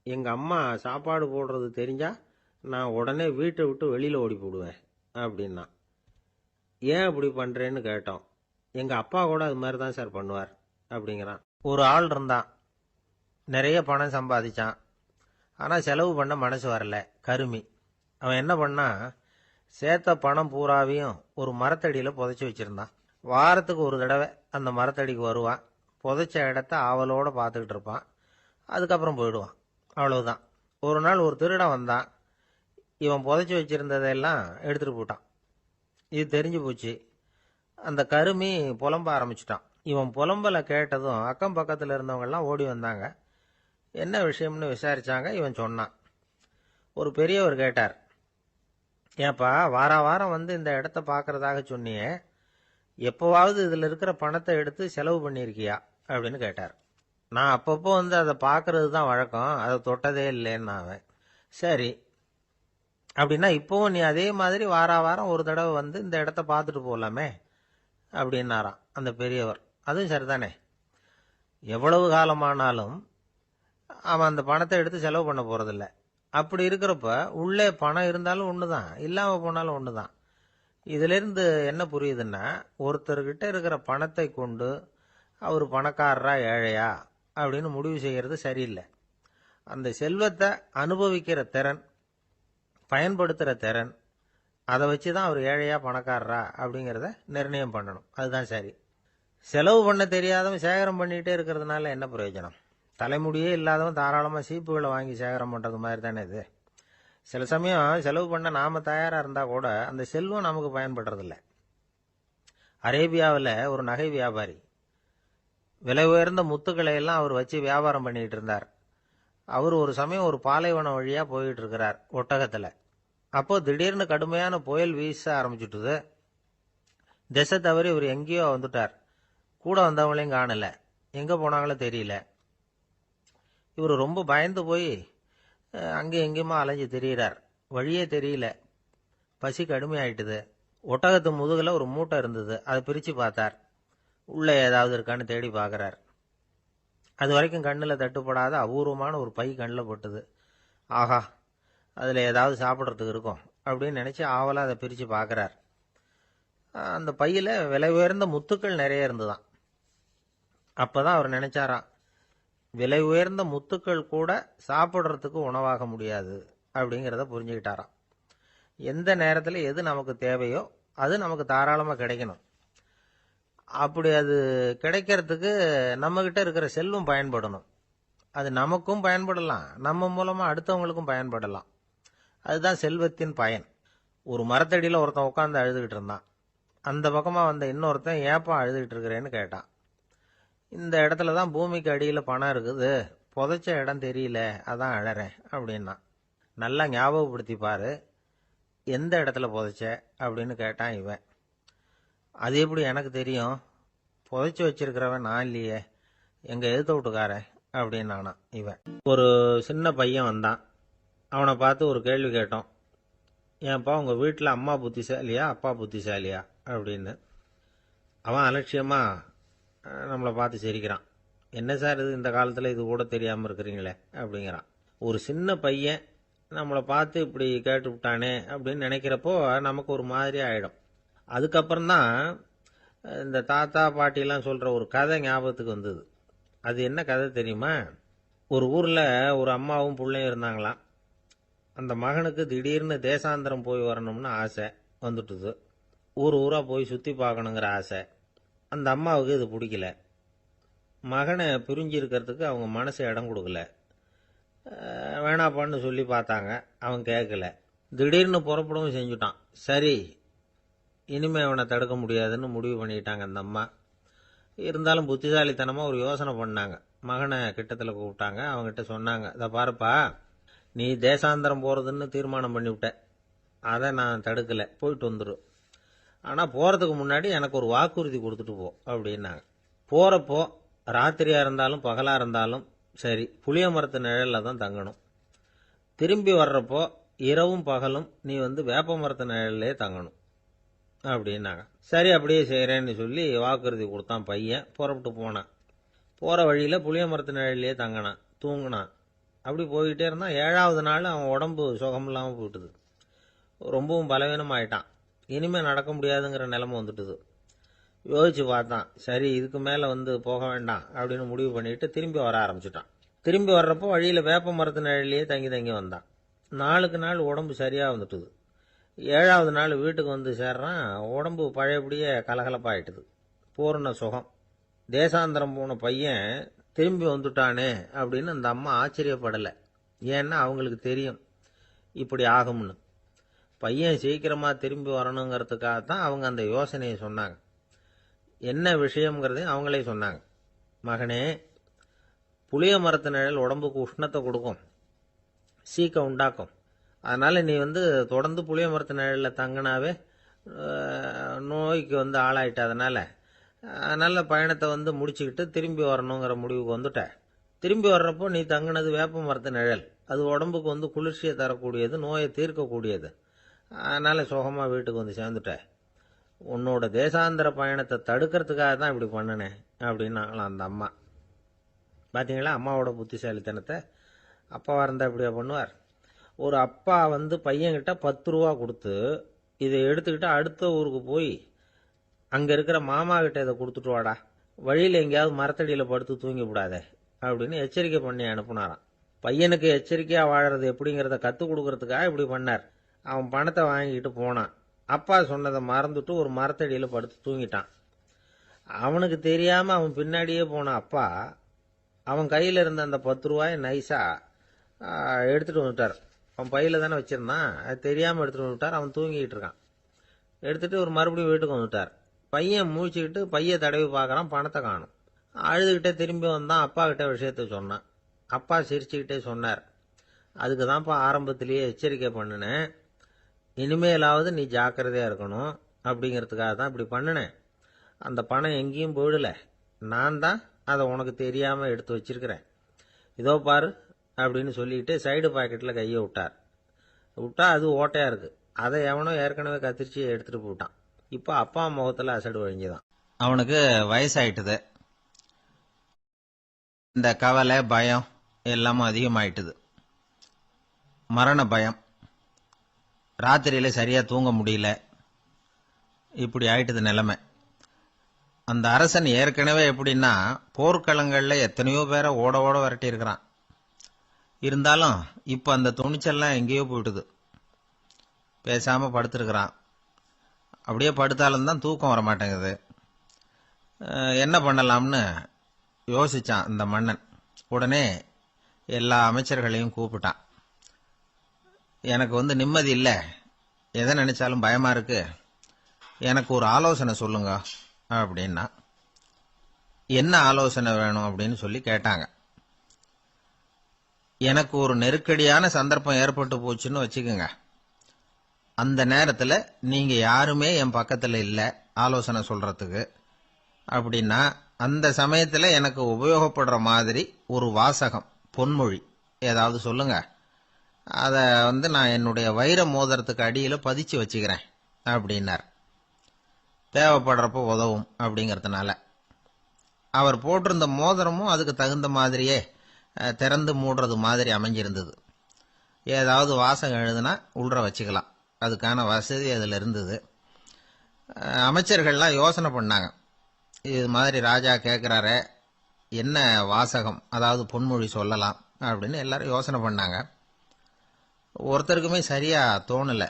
எங்கள் அம்மா சாப்பாடு போடுறது தெரிஞ்சால் நான் உடனே வீட்டை விட்டு வெளியில் ஓடி போடுவேன் அப்படின்னா. ஏன் அப்படி பண்ணுறேன்னு கேட்டோம். எங்கள் அப்பா கூட அது மாதிரி தான் சார் பண்ணுவார் அப்படிங்கிறான். ஒரு ஆள் இருந்தான், நிறைய பணம் சம்பாதிச்சான். ஆனால் செலவு பண்ண மனசு வரல, கருமி. அவன் என்ன பண்ணான், சேர்த்த பணம் பூராவையும் ஒரு மரத்தடியில் புதைச்சி வச்சுருந்தான். வாரத்துக்கு ஒரு தடவை அந்த மரத்தடிக்கு வருவான். புதைச்ச இடத்த ஆவலோடு பார்த்துக்கிட்டு இருப்பான். அதுக்கப்புறம் போயிடுவான். அவ்வளவுதான். ஒரு நாள் ஒரு திருடன் வந்தான். இவன் புதைச்சி வச்சுருந்ததெல்லாம் எடுத்துகிட்டு போட்டான். இது தெரிஞ்சு போச்சு. அந்த கருமி புலம்ப ஆரம்பிச்சிட்டான். இவன் புலம்பலை கேட்டதும் அக்கம் பக்கத்தில் இருந்தவங்கெல்லாம் ஓடி வந்தாங்க. என்ன விஷயம்னு விசாரித்தாங்க. இவன் சொன்னான். ஒரு பெரியவர் கேட்டார், ஏப்பா வாரம் வந்து இந்த இடத்த பார்க்கறதாக சொன்னியே, எப்போவாவது இதில் இருக்கிற பணத்தை எடுத்து செலவு பண்ணியிருக்கியா அப்படின்னு கேட்டார். நான் அப்பப்போ வந்து அதை பார்க்கறது தான் வழக்கம், அதை தொட்டதே இல்லைன்னு அவன். சரி அப்படின்னா இப்போவும் நீ அதே மாதிரி வாரம் ஒரு தடவை வந்து இந்த இடத்த பார்த்துட்டு போகலாமே அப்படின்னாராம் அந்த பெரியவர். அதுவும் சரிதானே. எவ்வளவு காலமானாலும் அவன் அந்த பணத்தை எடுத்து செலவு பண்ண போறதில்ல. அப்படி இருக்கிறப்ப உள்ளே பணம் இருந்தாலும் ஒண்ணுதான், இல்லாம போனாலும் ஒண்ணுதான். இதுல இருந்து என்ன புரியுதுன்னா, ஒருத்தர்கிட்ட இருக்கிற பணத்தை கொண்டு அவர் பணக்காரரா ஏழையா அப்படின்னு முடிவு செய்யறது சரியில்லை. அந்த செல்வத்தை அனுபவிக்கிற திறன், பயன்படுத்துகிற திறன், அதை வச்சு தான் அவர் ஏழையா பணக்காரரா அப்படிங்கிறத நிர்ணயம் பண்ணணும். அதுதான் சரி. செலவு பண்ண தெரியாதவன் சேகரம் பண்ணிகிட்டே இருக்கிறதுனால என்ன பிரயோஜனம்? தலைமுடியே இல்லாதவன் தாராளமாக சீப்புகளை வாங்கி சேகரம் பண்ணுறது மாதிரி தானே இது. சில சமயம் செலவு பண்ண நாம தயாராக இருந்தால் கூட அந்த செல்வம் நமக்கு பயன்படுறதில்ல. அரேபியாவில் ஒரு நகை வியாபாரி விலை உயர்ந்த முத்துக்களை எல்லாம் அவர் வச்சு வியாபாரம் பண்ணிட்டு இருந்தார். அவர் ஒரு சமயம் ஒரு பாலைவனம் வழியா போயிட்டு இருக்கிறார் ஒட்டகத்துல. அப்போ திடீர்னு கடுமையான புயல் வீச ஆரம்பிச்சுட்டுது. திசை தவறி இவர் எங்கேயோ வந்துட்டார். கூட வந்தவங்களையும் காணல, எங்க போனாங்களோ தெரியல. இவர் ரொம்ப பயந்து போய் அங்கே எங்கேயுமா அலைஞ்சு திரியிறார். வழியே தெரியல. பசி கடுமையாயிட்டுது. ஒட்டகத்து முதுகுல ஒரு மூட்டை இருந்தது. அதை பிரிச்சு பார்த்தார். உள்ள ஏதாவது இருக்கான்னு தேடி பார்க்கறார். அது வரைக்கும் கண்ணில் தட்டுப்படாத அபூர்வமான ஒரு பை கண்ணில் பட்டுது. ஆஹா, அதில் ஏதாவது சாப்பிட்றதுக்கு இருக்கும் அப்படின்னு நினச்சி ஆவலாக அதை பிரித்து பார்க்குறார். அந்த பையில் விலை உயர்ந்த முத்துக்கள் நிறைய இருந்துதான். அப்போ தான் அவர் நினைச்சாராம், விலை உயர்ந்த முத்துக்கள் கூட சாப்பிட்றதுக்கு உணவாக முடியாது அப்படிங்கிறத புரிஞ்சுக்கிட்டாராம். எந்த நேரத்தில் எது நமக்கு தேவையோ அது நமக்கு தாராளமாக கிடைக்கணும். அப்படி அது கிடைக்கிறதுக்கு நம்மகிட்ட இருக்கிற செல்வம் பயன்படணும். அது நமக்கும் பயன்படலாம், நம்ம மூலமா அடுத்தவங்களுக்கும் பயன்படலாம். அதுதான் செல்வத்தின் பயன். ஒரு மரத்தடியில் ஒருத்தன் உட்காந்து அழுதுகிட்டு இருந்தான். அந்த பக்கமா வந்த இன்னொருத்தன் ஏப்பா அழுதுகிட்டு இருக்கிறேன்னு கேட்டான். இந்த இடத்துல தான் பூமிக்கு அடியில் பணம் இருக்குது, புதைச்ச இடம் தெரியல, அதான் அழறேன் அப்படின்னா. நல்லா ஞாபகப்படுத்தி பாரு, எந்த இடத்துல புதைச்ச அப்படின்னு கேட்டான் இவன். அது எப்படி எனக்கு தெரியும், புதைச்சி வச்சிருக்கிறவன் நான் இல்லையே, எங்க எழுத்த வீட்டுக்காரன் அப்படின்னானா இவன். ஒரு சின்ன பையன் வந்தான். அவனை பார்த்து ஒரு கேள்வி கேட்டோம். ஏன்ப்பா உங்க வீட்டில் அம்மா புத்திசாலியா அப்பா புத்திசாலியா அப்படின்னு. அவன் அலட்சியமா நம்மளை பார்த்து சிரிக்கிறான். என்ன சார் இது, இந்த காலத்தில் இது கூட தெரியாமல் இருக்கிறீங்களே அப்படிங்கிறான். ஒரு சின்ன பையன் நம்மளை பார்த்து இப்படி கேட்டு விட்டானே அப்படின்னு நினைக்கிறப்போ நமக்கு ஒரு மாதிரி ஆயிடும். அதுக்கப்புறம்தான் இந்த தாத்தா பாட்டிலாம் சொல்கிற ஒரு கதை ஞாபகத்துக்கு வந்தது. அது என்ன கதை தெரியுமா? ஒரு ஊரில் ஒரு அம்மாவும் பிள்ளையும் இருந்தாங்களாம். அந்த மகனுக்கு திடீர்னு தேசாந்திரம் போய் வரணும்னு ஆசை வந்துட்டுது. ஊராக போய் சுற்றி பார்க்கணுங்கிற ஆசை. அந்த அம்மாவுக்கு இது பிடிக்கல. மகனை பிரிஞ்சு இருக்கிறதுக்கு அவங்க மனசு இடம் கொடுக்கல. வேணாப்பான்னு சொல்லி பார்த்தாங்க, அவன் கேட்கல. திடீர்னு புறப்படவும் செஞ்சுட்டான். சரி, இனிமே அவனை தடுக்க முடியாதுன்னு முடிவு பண்ணிட்டாங்க அந்த அம்மா. இருந்தாலும் புத்திசாலித்தனமாக ஒரு யோசனை பண்ணாங்க. மகனை கிட்டத்தில் கூப்பிட்டாங்க. அவங்ககிட்ட சொன்னாங்க, இதை பாருப்பா, நீ தேசாந்திரம் போகிறதுன்னு தீர்மானம் பண்ணிவிட்ட, அதை நான் தடுக்கலை, போயிட்டு வந்துடும். ஆனால் போகிறதுக்கு முன்னாடி எனக்கு ஒரு வாக்குறுதி கொடுத்துட்டு போ அப்படின்னாங்க. போகிறப்போ ராத்திரியாக இருந்தாலும் பகலாக இருந்தாலும் சரி, புளிய மரத்து நிழலில் தான் தங்கணும். திரும்பி வர்றப்போ இரவும் பகலும் நீ வேப்ப மரத்து நிழல்லே தங்கணும் அப்படின்னாங்க. சரி, அப்படியே செய்கிறேன்னு சொல்லி வாக்குறுதி கொடுத்தான் பையன். புறப்பட்டு போனான். போகிற வழியில் புளிய மரத்து நிழல்லையே தங்கினான், தூங்கினான். அப்படி போய்கிட்டே இருந்தான். 7வது நாள் அவன் உடம்பு சுகம் இல்லாமல் போயிட்டுது. ரொம்பவும் பலவீனமாயிட்டான். இனிமேல் நடக்க முடியாதுங்கிற நிலைமை வந்துட்டுது. யோசிச்சு பார்த்தான். சரி, இதுக்கு மேலே போக வேண்டாம் அப்படின்னு முடிவு பண்ணிட்டு திரும்பி வர ஆரம்பிச்சுட்டான். திரும்பி வர்றப்போ வழியில் வேப்ப மரத்து நிழல்லையே தங்கி தங்கி வந்தான். நாளுக்கு நாள் உடம்பு சரியாக வந்துட்டுது. 7வது நாள் வீட்டுக்கு சேர்றான். உடம்பு பழையபடியே கலகலப்பாயிட்டுது. பூர்ண சுகம். தேசாந்திரம் போன பையன் திரும்பி வந்துட்டானே அப்படின்னு அந்த அம்மா ஆச்சரியப்படலை. ஏன்னா அவங்களுக்கு தெரியும் இப்படி ஆகும்னு. பையன் சீக்கிரமாக திரும்பி வரணுங்கிறதுக்காகத்தான் அவங்க அந்த யோசனையை சொன்னாங்க. என்ன விஷயங்கிறதையும் அவங்களே சொன்னாங்க. மகனே, புளிய மரத்து நிழல் உடம்புக்கு உஷ்ணத்தை கொடுக்கும், சீக்க உண்டாக்கும். அதனால் நீ தொடர்ந்து புளிய மரத்து நிழலில் தங்கினாவே நோய்க்கு ஆளாயிட்ட. அதனால் பயணத்தை முடிச்சுக்கிட்டு திரும்பி வரணுங்கிற முடிவுக்கு வந்துட்ட. திரும்பி வர்றப்போ நீ தங்கினது வேப்ப மரத்து நிழல். அது உடம்புக்கு குளிர்ச்சியை தரக்கூடியது, நோயை தீர்க்கக்கூடியது. அதனால் சுகமாக வீட்டுக்கு சேர்ந்துட்ட. உன்னோட தேசாந்திர பயணத்தை தடுக்கிறதுக்காக தான் இப்படி பண்ணினேன் அப்படின்னாங்களாம் அந்த அம்மா. பார்த்தீங்களா அம்மாவோட புத்திசாலித்தனத்தை? அப்பாவாக இருந்தால் இப்படியா பண்ணுவார்? ஒரு அப்பா பையன்கிட்ட 10 ரூபா கொடுத்து இதை எடுத்துக்கிட்டு அடுத்த ஊருக்கு போய் அங்கே இருக்கிற மாமா கிட்ட இதை கொடுத்துட்டு வாடா, வழியில் எங்கேயாவது மரத்தடியில் படுத்து தூங்கி விடாதே அப்படின்னு எச்சரிக்கை பண்ணி அனுப்புனாராம். பையனுக்கு எச்சரிக்கையாக வாழறது எப்படிங்கிறத கற்றுக் கொடுக்கறதுக்காக இப்படி பண்ணார். அவன் பணத்தை வாங்கிட்டு போனான். அப்பா சொன்னதை மறந்துட்டு ஒரு மரத்தடியில் படுத்து தூங்கிட்டான். அவனுக்கு தெரியாமல் அவன் பின்னாடியே போன அப்பா அவன் கையில் இருந்த அந்த 10 ரூபாயை நைஸாக எடுத்துகிட்டு வந்துட்டார். அவன் பையில் தானே வச்சுருந்தான், அது தெரியாமல் எடுத்துகிட்டு வந்துட்டார். அவன் தூங்கிக்கிட்டு இருக்கான். எடுத்துகிட்டு ஒரு மறுபடியும் வீட்டுக்கு வந்துட்டார். பையன் முழிச்சுக்கிட்டு பையை தடவி பார்க்குறான், பணத்தை காணும். அழுதுகிட்டே திரும்பி வந்தான். அப்பா கிட்ட விஷயத்த சொன்னான். அப்பா சிரிச்சுக்கிட்டே சொன்னார், அதுக்கு தான்ப்பா ஆரம்பத்திலேயே எச்சரிக்கை பண்ணினேன், இனிமேலாவது நீ ஜாக்கிரதையாக இருக்கணும் அப்படிங்கிறதுக்காக தான் இப்படி பண்ணினேன். அந்த பணம் எங்கேயும் போயிடல, நான் தான் அதை உனக்கு தெரியாமல் எடுத்து வச்சிருக்கிறேன். இதோ பாரு அப்படின்னு சொல்லிட்டு சைடு பாக்கெட்டில் கையை விட்டா அது ஓட்டையாக இருக்குது. அதை எவனோ ஏற்கனவே கத்திரிச்சு எடுத்துகிட்டு போட்டான். இப்போ அப்பா முகத்தில் அசடு வழிஞ்சுதான். அவனுக்கு வயசாயிட்டுது. இந்த கவலை பயம் எல்லாமும் அதிகமாயிட்டுது. மரண பயம், ராத்திரியில சரியா தூங்க முடியல, இப்படி ஆயிட்டுது நிலைமை. அந்த அரசன் ஏற்கனவே எப்படின்னா போர்க்களங்கள்ல எத்தனையோ பேரை ஓட ஓட விரட்டி இருக்கிறான். இருந்தாலும் இப்ப அந்த துணிச்சல்லாம் எங்கேயோ போயிட்டுது. பேசாம படுத்திருக்கிறான். அப்படியே படுத்தாலும் தான் தூக்கம் வர மாட்டேங்குது. என்ன பண்ணலாம்னு யோசிச்சான் இந்த மன்னன். உடனே எல்லா அமைச்சர்களையும் கூப்பிட்டான். எனக்கு நிம்மதி இல்லை, எதை நினைச்சாலும் பயமா இருக்கு, எனக்கு ஒரு ஆலோசனை சொல்லுங்க அப்படின்னா. என்ன ஆலோசனை வேணும் அப்படின்னு சொல்லி கேட்டாங்க. எனக்கு ஒரு நெருக்கடியான சந்தர்ப்பம் ஏற்பட்டு போச்சுன்னு வச்சுக்கோங்க. அந்த நேரத்தில் நீங்க யாருமே என் பக்கத்தில் இல்லை ஆலோசனை சொல்றதுக்கு அப்படின்னா, அந்த சமயத்தில் எனக்கு உபயோகப்படுற மாதிரி ஒரு வாசகம், பொன்மொழி ஏதாவது சொல்லுங்க. அதை நான் என்னுடைய வைர மோதிரத்துக்கு அடியில் பதிச்சு வச்சுக்கிறேன் அப்படின்னார். தேவைப்படுறப்போ உதவும் அப்படிங்கிறதுனால. அவர் போட்டிருந்த மோதிரமும் அதுக்கு தகுந்த மாதிரியே திறந்து மூடுறது மாதிரி அமைஞ்சிருந்தது. ஏதாவது வாசகம் எழுதுனா உள்ற வச்சுக்கலாம், அதுக்கான வசதி அதில் இருந்தது. அமைச்சர்கள்லாம் யோசனை பண்ணாங்க, இது மாதிரி ராஜா கேட்குறாரு, என்ன வாசகம் அதாவது பொன்மொழி சொல்லலாம் அப்படின்னு எல்லாரும் யோசனை பண்ணாங்க. ஒருத்தருக்குமே சரியா தோணலை,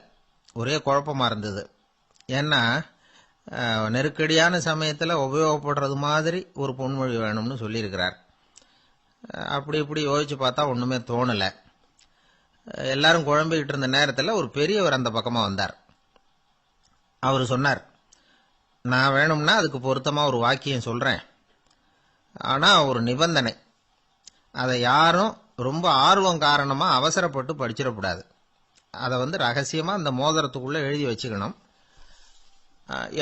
ஒரே குழப்பமா இருந்தது. ஏன்னா நெருக்கடியான சமயத்தில் உபயோகப்படுறது மாதிரி ஒரு பொன்மொழி வேணும்னு சொல்லியிருக்கிறார். அப்படி இப்படி யோசிச்சு பார்த்தா ஒன்றுமே தோணலை. எல்லாரும் குழம்பிக்கிட்டு இருந்த நேரத்தில் ஒரு பெரியவர் அந்த பக்கமாக வந்தார். அவர் சொன்னார், நான் வேணும்னா அதுக்கு பொருத்தமாக ஒரு வாக்கியம் சொல்கிறேன், ஆனால் ஒரு நிபந்தனை. அதை யாரும் ரொம்ப ஆர்வம் காரணமாக அவசரப்பட்டு படிச்சிடக்கூடாது. அதை ரகசியமாக அந்த மோதிரத்துக்குள்ளே எழுதி வச்சுக்கணும்.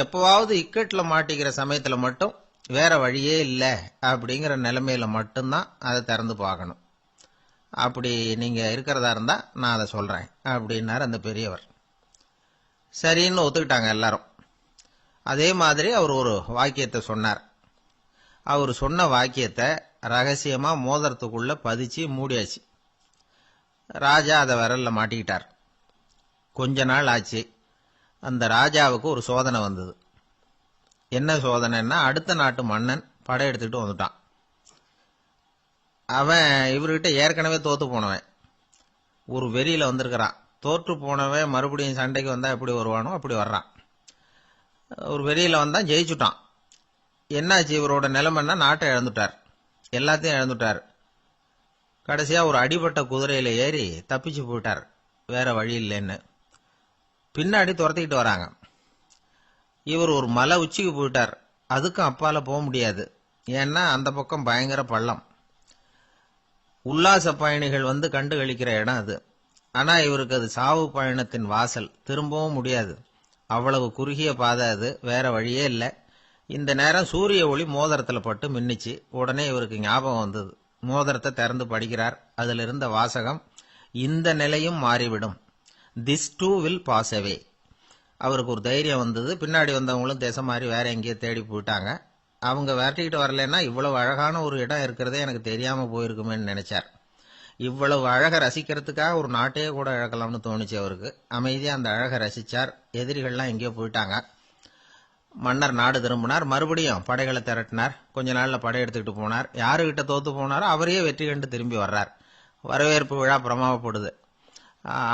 எப்போவாவது இக்கட்டில் மாட்டிக்கிற சமயத்தில் மட்டும் வேற வழியே இல்லை அப்படிங்கிற நிலைமையில மட்டும்தான் அதை திறந்து பார்க்கணும். அப்படி நீங்க இருக்கிறதா இருந்தா நான் அதை சொல்றேன் அப்படின்னாரு அந்த பெரியவர். சரின்னு ஒத்துக்கிட்டாங்க எல்லாரும். அதே மாதிரி அவர் ஒரு வாக்கியத்தை சொன்னார். அவர் சொன்ன வாக்கியத்தை ரகசியமா மோதிரத்துக்குள்ள பதிச்சு மூடியாச்சு. ராஜா அதை விரல்ல மாட்டிக்கிட்டார். கொஞ்ச நாள் ஆச்சு. அந்த ராஜாவுக்கு ஒரு சோதனை வந்தது. என்ன சோதனைன்னா, அடுத்த நாட்டு மன்னன் படையெடுத்துக்கிட்டு வந்துட்டான். அவன் இவர்கிட்ட ஏற்கனவே தோத்து போனவன், ஒரு வெறியில வந்திருக்கிறான். தோற்று போனவன் மறுபடியும் சண்டைக்கு வந்தா எப்படி வருவானோ அப்படி வர்றான். ஒரு வெறியில வந்தான், ஜெயிச்சுட்டான். என்னாச்சு இவரோட நிலைமைன்னா, நாட்டை இழந்துட்டார், எல்லாத்தையும் இழந்துட்டார். கடைசியா ஒரு அடிபட்ட குதிரையில ஏறி தப்பிச்சு போயிட்டார், வேற வழி இல்லைன்னு. பின்னாடி துரத்திக்கிட்டு வராங்க. இவர் ஒரு மலை உச்சிக்கு போயிட்டார், அதுக்கும் அப்பால போக முடியாது, ஏன்னா அந்த பக்கம் பயங்கர பள்ளம். உல்லாச பயணிகள் கண்டு கழிக்கிற இடம் அது. ஆனா இவருக்கு அது சாவு பயணத்தின் வாசல், திரும்பவும் முடியாது, அவ்வளவு குறுகிய பாதை அது, வேற வழியே இல்லை. இந்த நேரம் சூரிய ஒளி மோதிரத்துல பட்டு மின்னிச்சு. உடனே இவருக்கு ஞாபகம் வந்தது. மோதிரத்தை திறந்து படிக்கிறார். அதுல இருந்த வாசகம், இந்த நிலையும் மாறிவிடும், this too will pass away. அவருக்கு ஒரு தைரியம் வந்தது. பின்னாடி வந்தவங்களும் திசை மாறி வேற எங்கேயோ தேடி போயிட்டாங்க. அவங்க விரட்டிக்கிட்டு வரலன்னா இவ்வளவு அழகான ஒரு இடம் இருக்கிறதே எனக்கு தெரியாம போயிருக்குமேன்னு நினைச்சார். இவ்வளவு அழகை ரசிக்கிறதுக்காக ஒரு நாட்டையே கூட இழக்கலாம்னு தோணுச்சு அவருக்கு. அமைதியா அந்த அழகை ரசிச்சார். எதிரிகள்லாம் எங்கேயோ போயிட்டாங்க. மன்னர் நாடு திரும்பினார். மறுபடியும் படைகளை திரட்டினார். கொஞ்ச நாள்ல படை எடுத்துக்கிட்டு போனார். யாருகிட்ட தோத்து போனாரோ அவரையே வெற்றி கண்டு திரும்பி வர்றார். வரவேற்பு விழா பிரமாவப்படுது.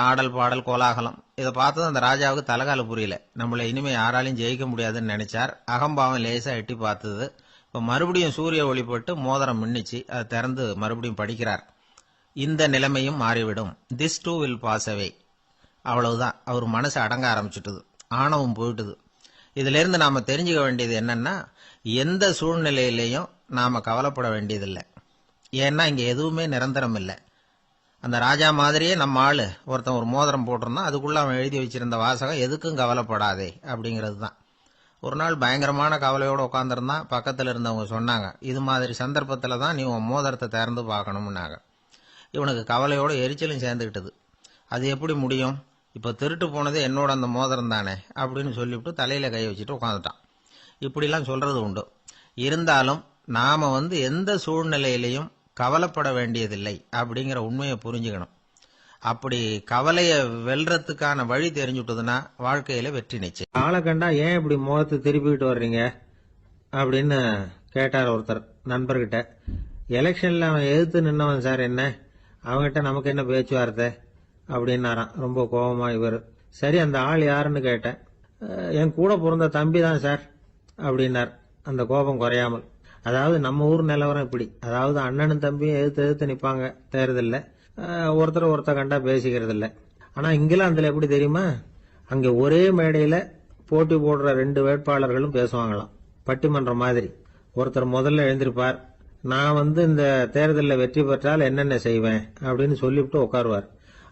ஆடல் பாடல் கோலாகலம். இதை பார்த்தது அந்த ராஜாவுக்கு தலைகால புரியல. நம்மளை இனிமே யாராலையும் ஜெயிக்க முடியாதுன்னு நினைச்சார். அகம்பாவம் லேசா எட்டி பார்த்தது. இப்ப மறுபடியும் சூரிய ஒளிப்பட்டு மோதிரம் மின்னிச்சு. அதை திறந்து மறுபடியும் படிக்கிறார். இந்த நிலைமையும் மாறிவிடும். This too will pass away. அவ்வளவுதான். அவர் மனசு அடங்க ஆரம்பிச்சுட்டுது. ஆணவம் போயிட்டுது. இதுல இருந்து நாம தெரிஞ்சுக்க வேண்டியது என்னன்னா, எந்த சூழ்நிலையிலையும் நாம கவலைப்பட வேண்டியதில்லை. ஏன்னா இங்க எதுவுமே நிரந்தரம் இல்லை. அந்த ராஜா மாதிரியே நம்ம ஆளு ஒருத்தன் ஒரு மோதிரம் போட்டிருந்தான். அதுக்குள்ள அவன் எழுதி வச்சிருந்த வாசகம் எதுக்கும் கவலைப்படாதே அப்படிங்கிறது தான். ஒரு நாள் பயங்கரமான கவலையோட உட்காந்துருந்தான். பக்கத்துல இருந்தவங்க சொன்னாங்க, இது மாதிரி சந்தர்ப்பத்துல தான் நீ உன் மோதிரத்தை திறந்து பார்க்கணும்னாங்க. இவனுக்கு கவலையோட எரிச்சலும் சேர்ந்துக்கிட்டது. அது எப்படி முடியும்? இப்ப திருட்டு போனது என்னோட அந்த மோதிரம் தானே அப்படின்னு சொல்லிவிட்டு தலையில கை வச்சுட்டு உட்காந்துட்டான். இப்படிலாம் சொல்றது உண்டு. இருந்தாலும் நாம எந்த சூழ்நிலையிலையும் கவலைப்பட வேண்டியதில்லை அப்படிங்கிற உண்மையை புரிஞ்சுக்கணும். அப்படி கவலைய வெல்றதுக்கான வழி தெரிஞ்சுட்டதுன்னா வாழ்க்கையில வெற்றி நிச்சயம். ஆளை கண்டா ஏன் இப்படி முகத்தை திருப்பிக்கிட்டு வர்றீங்க அப்படின்னு கேட்டார் ஒருத்தர் நண்பர்கிட்ட. எலெக்ஷன்ல அவன் எதிர்த்து நின்னவன் சார், என்ன அவங்ககிட்ட நமக்கு என்ன பேச்சுவார்த்தை அப்படின்னாராம் ரொம்ப கோபமா இவர். சரி, அந்த ஆள் யாருன்னு கேட்டேன். என் கூட பிறந்த தம்பி தான் சார் அப்படின்னார் அந்த கோபம் குறையாமல். அதாவது நம்ம ஊர் நிலவரம் இப்படி. அதாவது அண்ணனும் தம்பியும் எதிர்த்து நிப்பாங்க தேர்தல்ல. ஒருத்தர் கண்டா பேசிக்கிறது இல்ல. ஆனா இங்கிலாந்துல எப்படி தெரியுமா? அங்க ஒரே மேடையில போட்டி போடுற 2 வேட்பாளர்களும் பேசுவாங்களாம், பட்டிமன்றம் மாதிரி. ஒருத்தர் முதல்ல எழுந்திருப்பார், நான் இந்த தேர்தலில் வெற்றி பெற்றால் என்னென்ன செய்வேன் அப்படின்னு சொல்லிவிட்டு உட்காருவார்.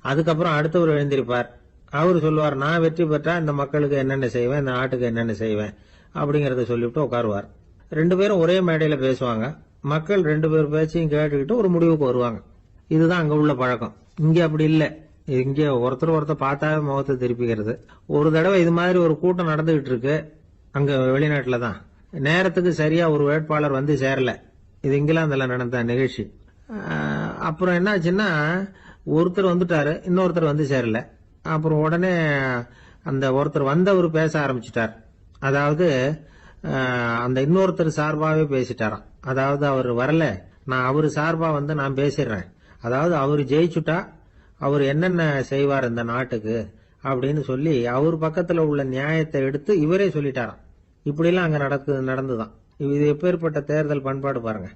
அதுக்கப்புறம் அடுத்தவர் எழுந்திருப்பார். அவர் சொல்லுவார், நான் வெற்றி பெற்றா இந்த மக்களுக்கு என்னென்ன செய்வேன், இந்த நாட்டுக்கு என்னென்ன செய்வேன் அப்படிங்கறத சொல்லிவிட்டு உட்காருவார். 2 பேரும் ஒரே மேடையில பேசுவாங்க. மக்கள் 2 பேர் பேச்சையும் கேட்டுக்கிட்டு ஒரு முடிவுக்கு வருவாங்க. இதுதான் அங்க உள்ள பழக்கம். இங்க அப்படி இல்ல. இங்க ஒருத்தர் பார்த்தாவே முகத்தை திருப்பிக்கிறது. ஒரு தடவை இது மாதிரி ஒரு கூட்டம் நடந்துகிட்டு இருக்கு அங்க வெளிநாட்டுல தான். நேரத்துக்கு சரியா ஒரு வேட்பாளர் வந்து சேரல. இது இங்கிலாந்துல நடந்த நிகழ்ச்சி. அப்புறம் என்னாச்சுன்னா, ஒருத்தர் வந்துட்டாரு, இன்னொருத்தர் வந்து சேரல. அப்புறம் உடனே அந்த ஒருத்தர் வந்தவர் பேச ஆரம்பிச்சிட்டார். அதாவது அந்த இன்னொருத்தர் சார்பாவே பேசிட்டாராம். அதாவது அவர் வரல, நான் அவரு சார்பா நான் பேசிடுறேன். அதாவது அவர் ஜெயிச்சுட்டா அவர் என்னென்ன செய்வார் இந்த நாட்டுக்கு அப்படின்னு சொல்லி அவர் பக்கத்துல உள்ள நியாயத்தை எடுத்து இவரே சொல்லிட்டாராம். இப்படிலாம் அங்க நடந்துதான். இது எப்பேற்பட்ட தேர்தல் பண்பாடு பாருங்க.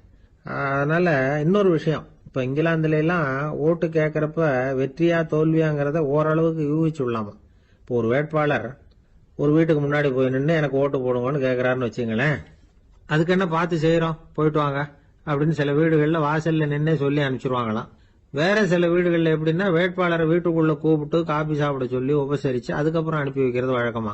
அதனால இன்னொரு விஷயம், இப்ப இங்கிலாந்துல எல்லாம் ஓட்டு கேட்கறப்ப வெற்றியா தோல்வியாங்கிறத ஓரளவுக்கு யூகிச்சுடலாமா. இப்போ ஒரு வேட்பாளர் ஒரு வீட்டுக்கு முன்னாடி போய் நின்று எனக்கு ஓட்டு போடுங்கன்னு கேட்கறாருன்னு வச்சுங்களேன். அதுக்கு என்ன பார்த்து செய்யறோம், போயிட்டு வாங்க அப்படின்னு சில வீடுகள்ல வாசல்ல நின்னே சொல்லி அனுப்பிச்சிருவாங்களாம். வேற சில வீடுகள்ல எப்படின்னா வேட்பாளரை வீட்டுக்குள்ள கூப்பிட்டு காபி சாப்பிட சொல்லி உபசரிச்சு அதுக்கப்புறம் அனுப்பி வைக்கிறது வழக்கமா.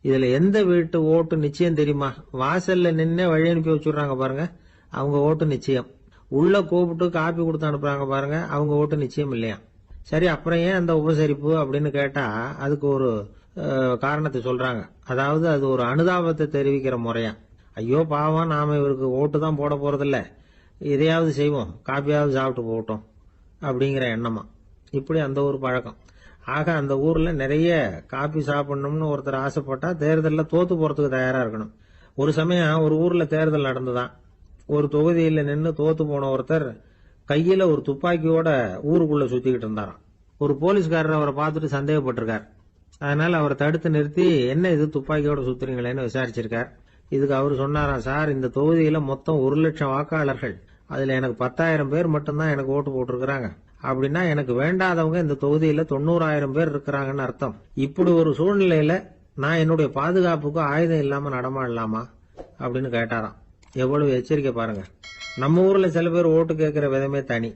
இதுல எந்த வீட்டு ஓட்டு நிச்சயம் தெரியுமா? வாசல்ல நின்னே வழி அனுப்பி வச்சுடுறாங்க பாருங்க, அவங்க ஓட்டு நிச்சயம். உள்ள கூப்பிட்டு காப்பி கொடுத்து அனுப்புறாங்க பாருங்க, அவங்க ஓட்டு நிச்சயம் இல்லையா. சரி, அப்புறம் ஏன் அந்த உபசரிப்பு அப்படின்னு கேட்டா அதுக்கு ஒரு காரணத்தை சொல்றாங்க. அதாவது அது ஒரு அனுதாபத்தை தெரிவிக்கிற முறையா. ஐயோ பாவம், நாம இவருக்கு ஓட்டு தான் போட போறதில்ல, இதையாவது செய்வோம், காப்பியாவது சாப்பிட்டு போகட்டும் அப்படிங்கிற எண்ணமா. இப்படி அந்த ஒரு பழக்கம். ஆக அந்த ஊர்ல நிறைய காபி சாப்பிடணும்னு ஒருத்தர் ஆசைப்பட்டா தேர்தலில் தோத்து போறதுக்கு தயாரா இருக்கணும். ஒரு சமயம் ஒரு ஊர்ல தேர்தல் நடந்துதான். ஒரு தொகுதியில நின்று தோத்து போன ஒருத்தர் கையில ஒரு துப்பாக்கியோட ஊருக்குள்ள சுத்திக்கிட்டு இருந்தாராம். ஒரு போலீஸ்காரர் அவரை பார்த்துட்டு சந்தேகப்பட்டிருக்கார். அதனால அவரை தடுத்து நிறுத்தி, என்ன இது துப்பாக்கியோட சுத்துறீங்களேன்னு விசாரிச்சிருக்கார். இதுக்கு அவர் சொன்னாராம், சார், இந்த தொகுதியில மொத்தம் 1,00,000 வாக்காளர்கள், அதுல எனக்கு 10,000 பேர் மட்டும்தான் எனக்கு ஓட்டு போட்டிருக்கிறாங்க. அப்படின்னா எனக்கு வேண்டாதவங்க இந்த தொகுதியில 90,000 பேர் இருக்கிறாங்கன்னு அர்த்தம். இப்படி ஒரு சூழ்நிலையில நான் என்னுடைய பாதுகாப்புக்கு ஆயுதம் இல்லாம நடமாடலாமா அப்படின்னு கேட்டாராம். எவ்வளவு எச்சரிக்கை பாருங்க. நம்ம ஊர்ல சில பேர் ஓட்டு கேட்கிற விதமே தனி.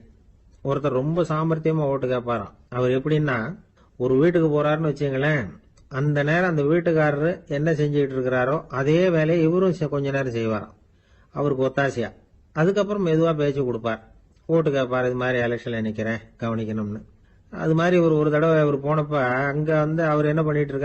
ஒருத்தர் ரொம்ப சாமர்த்தியமா ஓட்டு கேட்பாராம். அவர் எப்படின்னா, ஒரு வீட்டுக்கு போறாருன்னு வச்சுங்களேன், அந்த நேரம் அந்த வீட்டுக்காரரு என்ன செஞ்சுக்கிட்டு இருக்கிறாரோ அதே வேலையை இவரும் கொஞ்ச நேரம் செய்வாராம், அவருக்கு ஒத்தாசையா. அதுக்கப்புறம் மெதுவா பேச்சு கொடுப்பார், ஓட்டு கேட்பார், இது மாதிரி எலெக்ஷன்ல நிக்கிறேன் கவனிக்கணும்னு. அது மாதிரி ஒரு தடவை அவர் போனப்ப அங்க அவர் என்ன பண்ணிட்டு இருக்காரு,